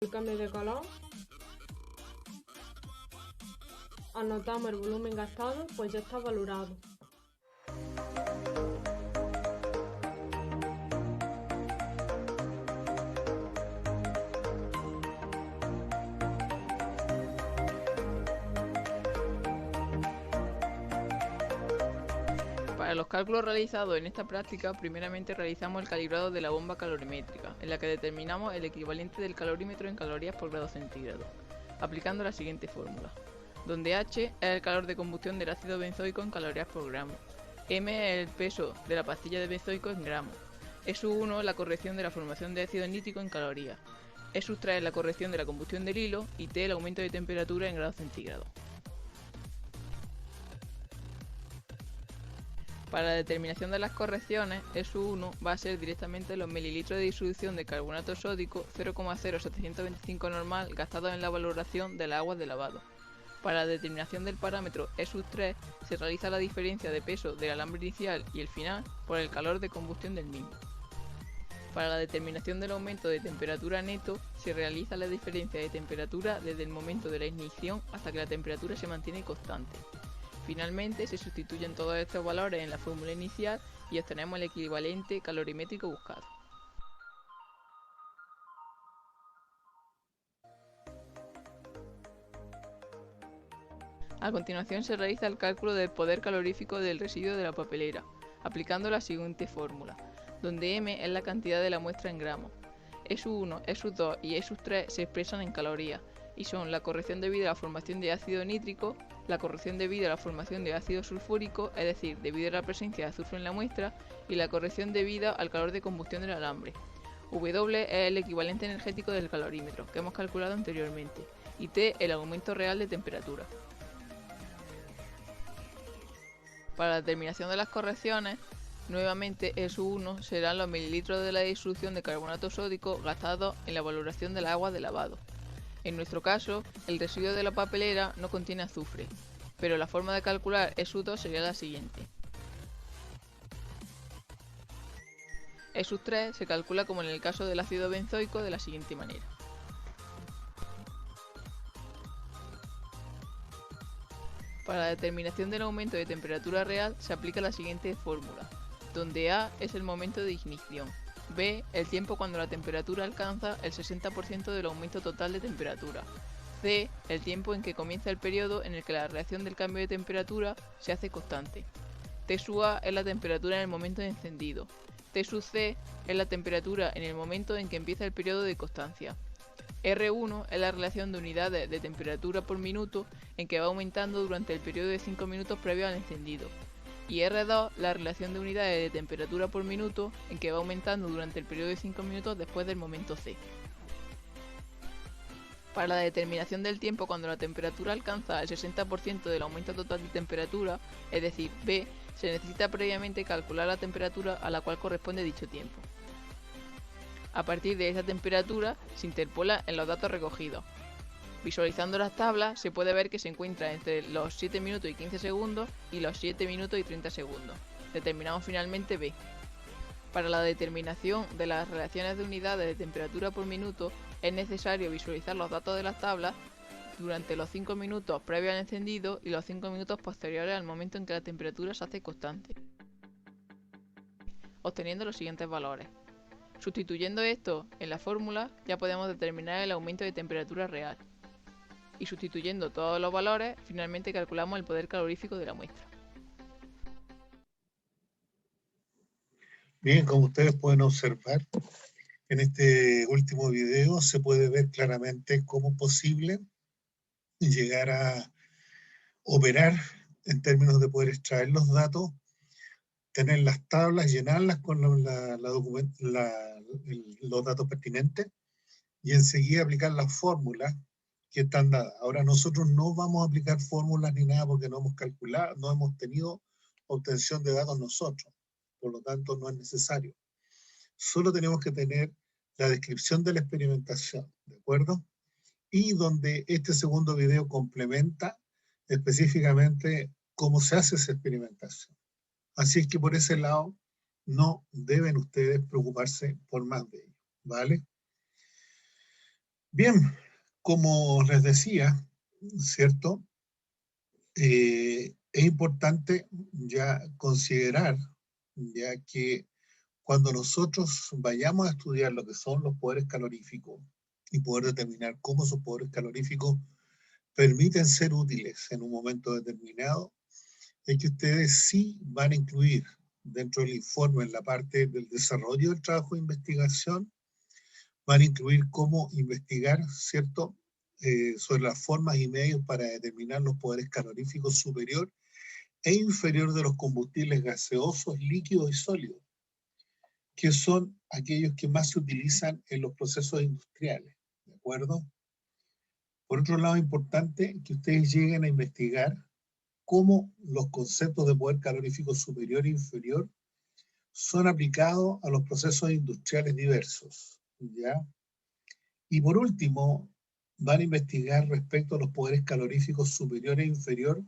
el cambio de calor. Anotamos el volumen gastado, pues ya está valorado. Para los cálculos realizados en esta práctica, primeramente realizamos el calibrado de la bomba calorimétrica, en la que determinamos el equivalente del calorímetro en calorías por grado centígrado, aplicando la siguiente fórmula, donde H es el calor de combustión del ácido benzoico en calorías por gramo, M es el peso de la pastilla de benzoico en gramos, E1 es la corrección de la formación de ácido nítrico en calorías, E3 es la corrección de la combustión del hilo y T el aumento de temperatura en grados centígrados. Para la determinación de las correcciones, E1 va a ser directamente los mililitros de disolución de carbonato sódico 0,0725 normal gastados en la valoración de las aguas de lavado. Para la determinación del parámetro E3 se realiza la diferencia de peso del alambre inicial y el final por el calor de combustión del mismo. Para la determinación del aumento de temperatura neto se realiza la diferencia de temperatura desde el momento de la ignición hasta que la temperatura se mantiene constante. Finalmente se sustituyen todos estos valores en la fórmula inicial y obtenemos el equivalente calorimétrico buscado. A continuación se realiza el cálculo del poder calorífico del residuo de la papelera, aplicando la siguiente fórmula, donde M es la cantidad de la muestra en gramos. E1, E2 y E3 se expresan en calorías y son la corrección debida a la formación de ácido nítrico, la corrección debida a la formación de ácido sulfúrico, es decir, debido a la presencia de azufre en la muestra, y la corrección debida al calor de combustión del alambre. W es el equivalente energético del calorímetro, que hemos calculado anteriormente, y T el aumento real de temperatura. Para la determinación de las correcciones, nuevamente E1 serán los mililitros de la disolución de carbonato sódico gastados en la valoración del agua de lavado. En nuestro caso, el residuo de la papelera no contiene azufre, pero la forma de calcular E2 sería la siguiente. E3 se calcula como en el caso del ácido benzoico de la siguiente manera. Para la determinación del aumento de temperatura real se aplica la siguiente fórmula, donde A es el momento de ignición, B el tiempo cuando la temperatura alcanza el 60% del aumento total de temperatura, C el tiempo en que comienza el periodo en el que la reacción del cambio de temperatura se hace constante, T sub A es la temperatura en el momento de encendido, T sub C es la temperatura en el momento en que empieza el periodo de constancia. R1 es la relación de unidades de temperatura por minuto en que va aumentando durante el periodo de 5 minutos previo al encendido. Y R2 la relación de unidades de temperatura por minuto en que va aumentando durante el periodo de 5 minutos después del momento C. Para la determinación del tiempo cuando la temperatura alcanza el 60% del aumento total de temperatura, es decir, B, se necesita previamente calcular la temperatura a la cual corresponde dicho tiempo. A partir de esa temperatura se interpola en los datos recogidos. Visualizando las tablas se puede ver que se encuentra entre los 7 minutos y 15 segundos y los 7 minutos y 30 segundos. Determinamos finalmente B. Para la determinación de las relaciones de unidades de temperatura por minuto es necesario visualizar los datos de las tablas durante los 5 minutos previos al encendido y los 5 minutos posteriores al momento en que la temperatura se hace constante, obteniendo los siguientes valores. Sustituyendo esto en la fórmula ya podemos determinar el aumento de temperatura real. Y sustituyendo todos los valores, finalmente calculamos el poder calorífico de la muestra. Bien, como ustedes pueden observar, en este último video se puede ver claramente cómo es posible llegar a operar en términos de poder extraer los datos, tener las tablas, llenarlas con los datos pertinentes y enseguida aplicar las fórmulas que están dadas. Ahora nosotros no vamos a aplicar fórmulas ni nada porque no hemos calculado, no hemos tenido obtención de datos nosotros, por lo tanto no es necesario. Solo tenemos que tener la descripción de la experimentación, ¿de acuerdo? Y donde este segundo video complementa específicamente cómo se hace esa experimentación. Así es que por ese lado no deben ustedes preocuparse por más de ello, ¿vale? Bien, como les decía, ¿cierto? Es importante ya considerar ya que cuando nosotros vayamos a estudiar lo que son los poderes caloríficos y poder determinar cómo esos poderes caloríficos permiten ser útiles en un momento determinado, es que ustedes sí van a incluir dentro del informe, en la parte del desarrollo del trabajo de investigación, van a incluir cómo investigar, ¿cierto?, sobre las formas y medios para determinar los poderes caloríficos superior e inferior de los combustibles gaseosos, líquidos y sólidos, que son aquellos que más se utilizan en los procesos industriales, ¿de acuerdo? Por otro lado, es importante que ustedes lleguen a investigar cómo los conceptos de poder calorífico superior e inferior son aplicados a los procesos industriales diversos, ¿ya? Y por último, van a investigar respecto a los poderes caloríficos superior e inferior,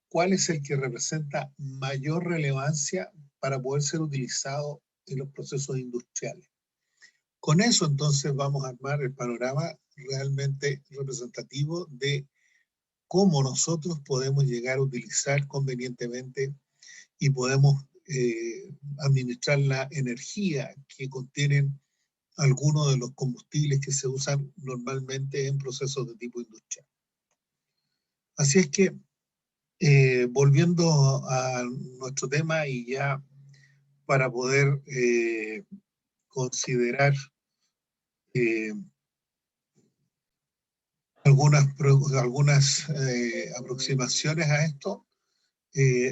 cuál es el que representa mayor relevancia para poder ser utilizado en los procesos industriales. Con eso entonces vamos a armar el panorama realmente representativo de cómo nosotros podemos llegar a utilizar convenientemente y podemos administrar la energía que contienen algunos de los combustibles que se usan normalmente en procesos de tipo industrial. Así es que, volviendo a nuestro tema y ya para poder considerar algunas aproximaciones a esto,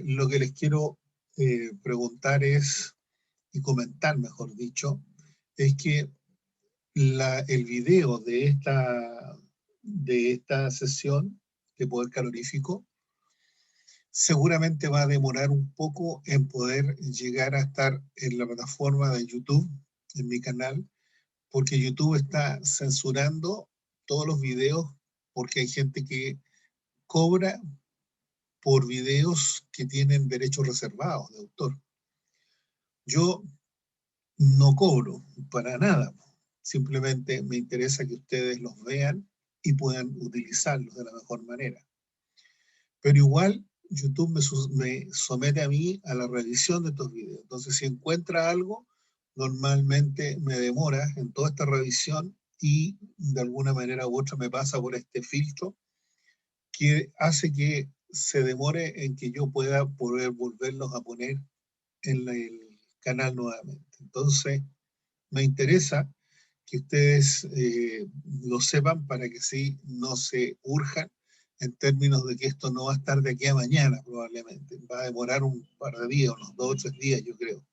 lo que les quiero preguntar es, y comentar mejor dicho, es que el video de esta sesión de poder calorífico seguramente va a demorar un poco en poder llegar a estar en la plataforma de YouTube, en mi canal, porque YouTube está censurando todos los videos porque hay gente que cobra por videos que tienen derechos reservados de autor. Yo no cobro para nada, simplemente me interesa que ustedes los vean y puedan utilizarlos de la mejor manera. Pero igual YouTube me somete a mí a la revisión de estos videos. Entonces, si encuentra algo, normalmente me demora en toda esta revisión y de alguna manera u otra me pasa por este filtro que hace que se demore en que yo pueda poder volverlos a poner en el canal nuevamente. Entonces, me interesa que ustedes lo sepan para que sí no se urjan en términos de que esto no va a estar de aquí a mañana probablemente. Va a demorar un par de días, unos 2 o 3 días yo creo,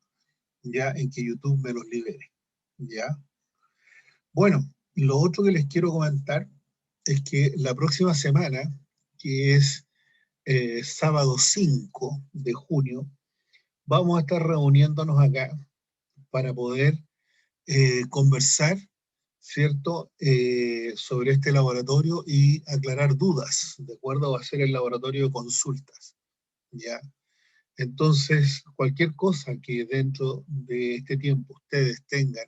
ya en que YouTube me los libere. ¿Ya? Bueno, lo otro que les quiero comentar es que la próxima semana, que es sábado 5 de junio, vamos a estar reuniéndonos acá para poder conversar, ¿cierto?, sobre este laboratorio y aclarar dudas, ¿de acuerdo? Va a ser el laboratorio de consultas, ¿ya? Entonces, cualquier cosa que dentro de este tiempo ustedes tengan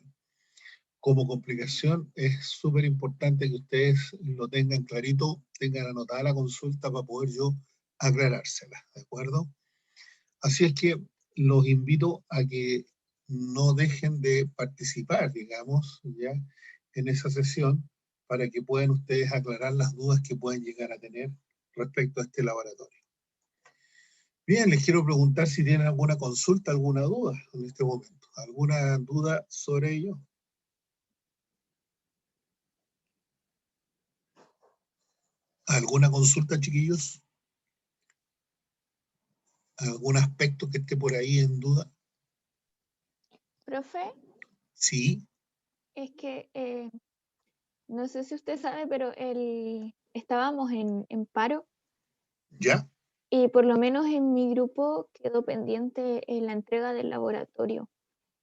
como complicación, es súper importante que ustedes lo tengan clarito, tengan anotada la consulta para poder yo aclarársela, ¿de acuerdo? Así es que los invito a que no dejen de participar, digamos, ya en esa sesión, para que puedan ustedes aclarar las dudas que pueden llegar a tener respecto a este laboratorio. Bien, les quiero preguntar si tienen alguna consulta, alguna duda en este momento. ¿Alguna duda sobre ello? ¿Alguna consulta, chiquillos? ¿Algún aspecto que esté por ahí en duda? Profe, Sí. es que no sé si usted sabe, pero estábamos en paro ¿Ya? y por lo menos en mi grupo quedó pendiente la entrega del laboratorio.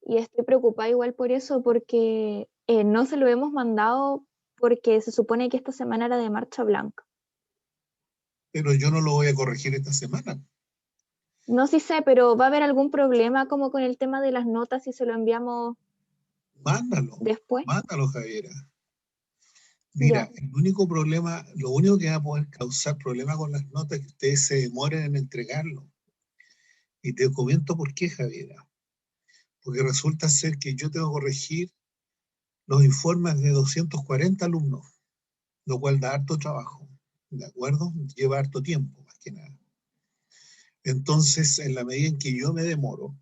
Y estoy preocupada igual por eso, porque no se lo hemos mandado porque se supone que esta semana era de marcha blanca. Pero yo no lo voy a corregir esta semana. No sí sé, pero ¿va a haber algún problema como con el tema de las notas si se lo enviamos Mándalo, después? mándalo, Javiera. Mira, el único problema, lo único que va a poder causar problema con las notas es que ustedes se demoren en entregarlo. Y te comento por qué, Javiera. Porque resulta ser que yo tengo que corregir los informes de 240 alumnos, lo cual da harto trabajo, ¿de acuerdo? Lleva harto tiempo, más que nada. Entonces, en la medida en que yo me demoro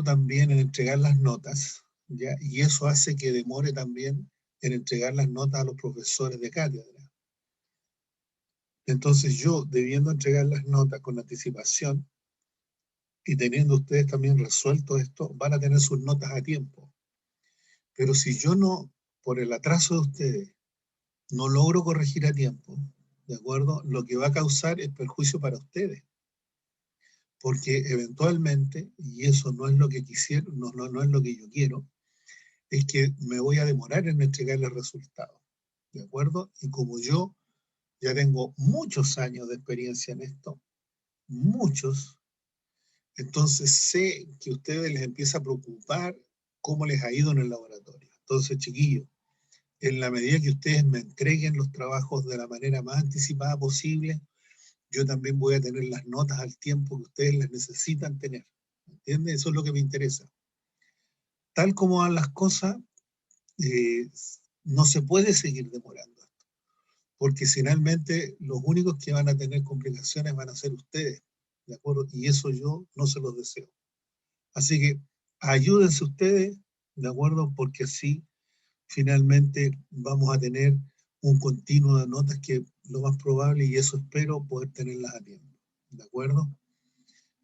también en entregar las notas, ¿ya? Y eso hace que demore también en entregar las notas a los profesores de cátedra. Entonces yo, debiendo entregar las notas con anticipación y teniendo ustedes también resuelto esto, van a tener sus notas a tiempo. Pero si yo no, por el atraso de ustedes, no logro corregir a tiempo, ¿de acuerdo? Lo que va a causar es perjuicio para ustedes. Porque eventualmente, y eso no es lo que quisiera, no es lo que yo quiero, es que me voy a demorar en entregarle el resultado, ¿de acuerdo? Y como yo ya tengo muchos años de experiencia en esto, muchos, entonces sé que a ustedes les empieza a preocupar cómo les ha ido en el laboratorio. Entonces, chiquillos, en la medida que ustedes me entreguen los trabajos de la manera más anticipada posible, yo también voy a tener las notas al tiempo que ustedes las necesitan tener. ¿Entienden? Eso es lo que me interesa. Tal como van las cosas, no se puede seguir demorando esto, porque finalmente los únicos que van a tener complicaciones van a ser ustedes, ¿de acuerdo? Y eso yo no se los deseo. Así que ayúdense ustedes, ¿de acuerdo? Porque así finalmente vamos a tener un continuo de notas que lo más probable, y eso espero poder tenerlas a tiempo, ¿de acuerdo?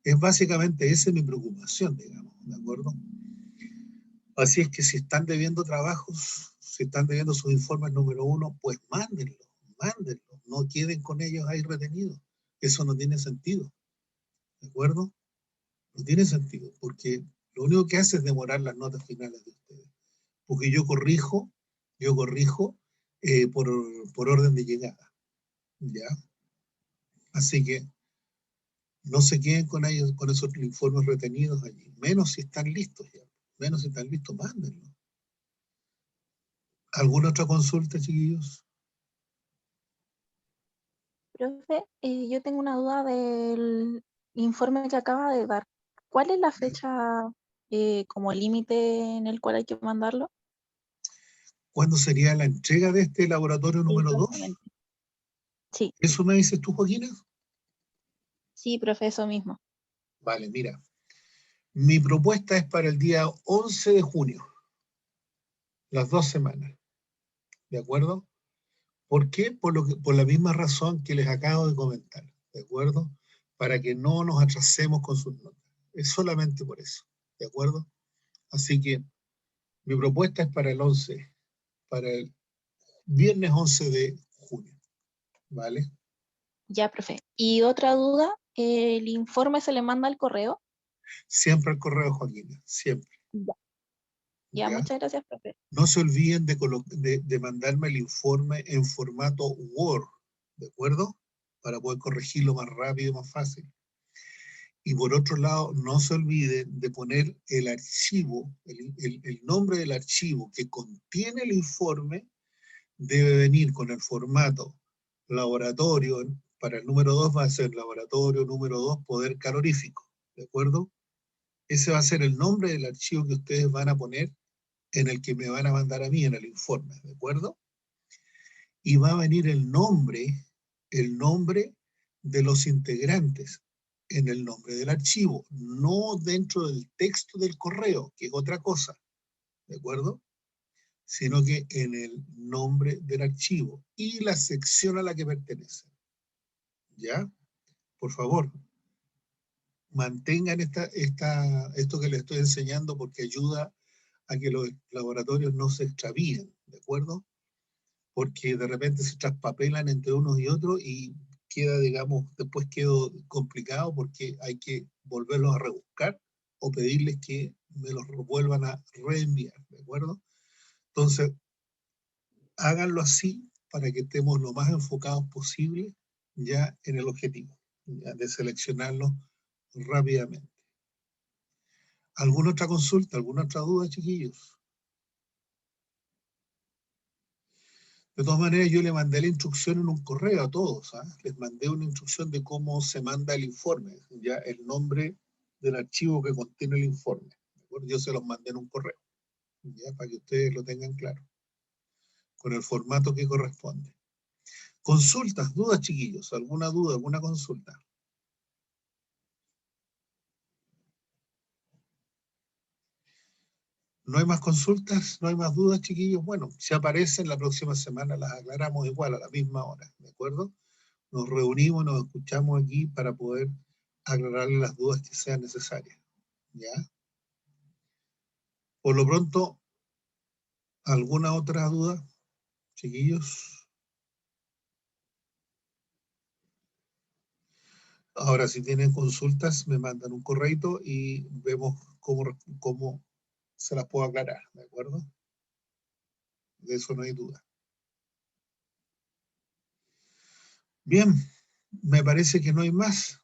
Es básicamente esa mi preocupación, digamos, ¿de acuerdo? Así es que si están debiendo trabajos, si están debiendo sus informes número 1, pues mándenlos, no queden con ellos ahí retenidos. Eso no tiene sentido, ¿de acuerdo? No tiene sentido, porque lo único que hace es demorar las notas finales de ustedes. Porque yo corrijo por orden de llegada, ¿ya? Así que no se queden con ellos, con esos informes retenidos allí, menos si están listos ya, menos si están listos, mándenlo. ¿Alguna otra consulta, chiquillos? Profe, yo tengo una duda del informe que acaba de dar. ¿Cuál es la fecha como límite en el cual hay que mandarlo? ¿Cuándo sería la entrega de este laboratorio número 2? Exactamente. Sí, ¿Eso me dices tú, Joaquina? sí, profe, eso mismo. Vale, mira. Mi propuesta es para el día 11 de junio, las 2 semanas, ¿de acuerdo? ¿Por qué? Por la misma razón que les acabo de comentar, ¿de acuerdo? Para que no nos atrasemos con sus notas. Es solamente por eso, ¿de acuerdo? Así que mi propuesta es para el 11, para el viernes 11 de junio, ¿vale? Ya, profe. Y otra duda, ¿el informe se le manda al correo? Siempre al correo, Joaquina, siempre. Ya. Ya, ¿Ya? muchas gracias, profe. No se olviden de mandarme el informe en formato Word, ¿de acuerdo? Para poder corregirlo más rápido y más fácil. Y por otro lado, no se olviden de poner el archivo, el nombre del archivo que contiene el informe, debe venir con el formato laboratorio. Para el número 2 va a ser laboratorio número 2 poder calorífico, ¿de acuerdo? Ese va a ser el nombre del archivo que ustedes van a poner en el que me van a mandar a mí en el informe, ¿de acuerdo? Y va a venir el nombre de los integrantes en el nombre del archivo, no dentro del texto del correo, que es otra cosa, ¿de acuerdo? Sino que en el nombre del archivo y la sección a la que pertenece. ¿Ya? Por favor, mantengan esto que les estoy enseñando, porque ayuda a que los laboratorios no se extravíen, ¿de acuerdo? Porque de repente se traspapelan entre unos y otros y queda, digamos, después quedó complicado porque hay que volverlos a rebuscar o pedirles que me los vuelvan a reenviar, ¿de acuerdo? Entonces, háganlo así para que estemos lo más enfocados posible ya en el objetivo, ya de seleccionarlos rápidamente. ¿Alguna otra consulta, alguna otra duda, chiquillos? De todas maneras, yo le mandé la instrucción en un correo a todos, ¿ah? Les mandé una instrucción de cómo se manda el informe, ya el nombre del archivo que contiene el informe. ¿De acuerdo? Yo se los mandé en un correo, ya para que ustedes lo tengan claro, con el formato que corresponde. Consultas, dudas, chiquillos, alguna duda, alguna consulta. ¿No hay más consultas? ¿No hay más dudas, chiquillos? Bueno, si aparecen la próxima semana las aclaramos igual a la misma hora, ¿de acuerdo? Nos reunimos, nos escuchamos aquí para poder aclararle las dudas que sean necesarias, ¿ya? Por lo pronto, ¿alguna otra duda, chiquillos? Ahora, si tienen consultas, me mandan un correito y vemos cómo se las puedo aclarar, ¿de acuerdo? De eso no hay duda. Bien, me parece que no hay más.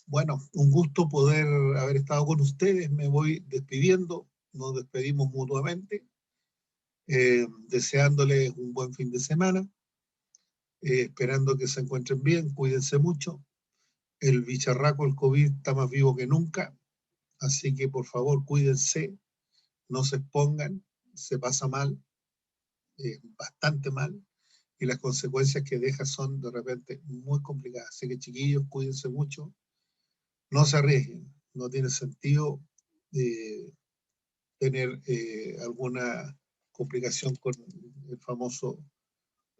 Bueno, un gusto poder haber estado con ustedes. Me voy despidiendo. Nos despedimos mutuamente. Deseándoles un buen fin de semana. Esperando que se encuentren bien. Cuídense mucho. El bicharraco, el COVID, está más vivo que nunca. Así que, por favor, cuídense. No se expongan. Se pasa mal. Bastante mal. Y las consecuencias que deja son de repente muy complicadas. Así que, chiquillos, cuídense mucho. No se arriesguen, no tiene sentido tener alguna complicación con el famoso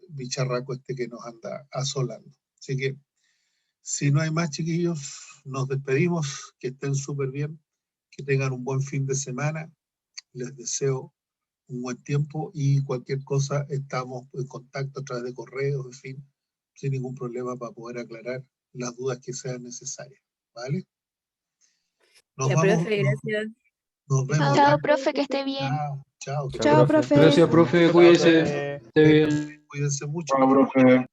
bicharraco este que nos anda asolando. Así que, si no hay más, chiquillos, nos despedimos, que estén súper bien, que tengan un buen fin de semana, les deseo un buen tiempo y cualquier cosa estamos en contacto a través de correos, en fin, sin ningún problema para poder aclarar las dudas que sean necesarias, ¿vale? Nos Ya, vamos, profe, gracias. nos vemos. Chao, profe, que esté bien. Chao, Chao, profe. Gracias, profe, cuídese. Esté bien. Cuídense mucho. Chao, profe.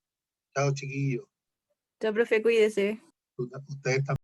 Chao, chiquillos. Chao, profe, cuídese. Ustedes también.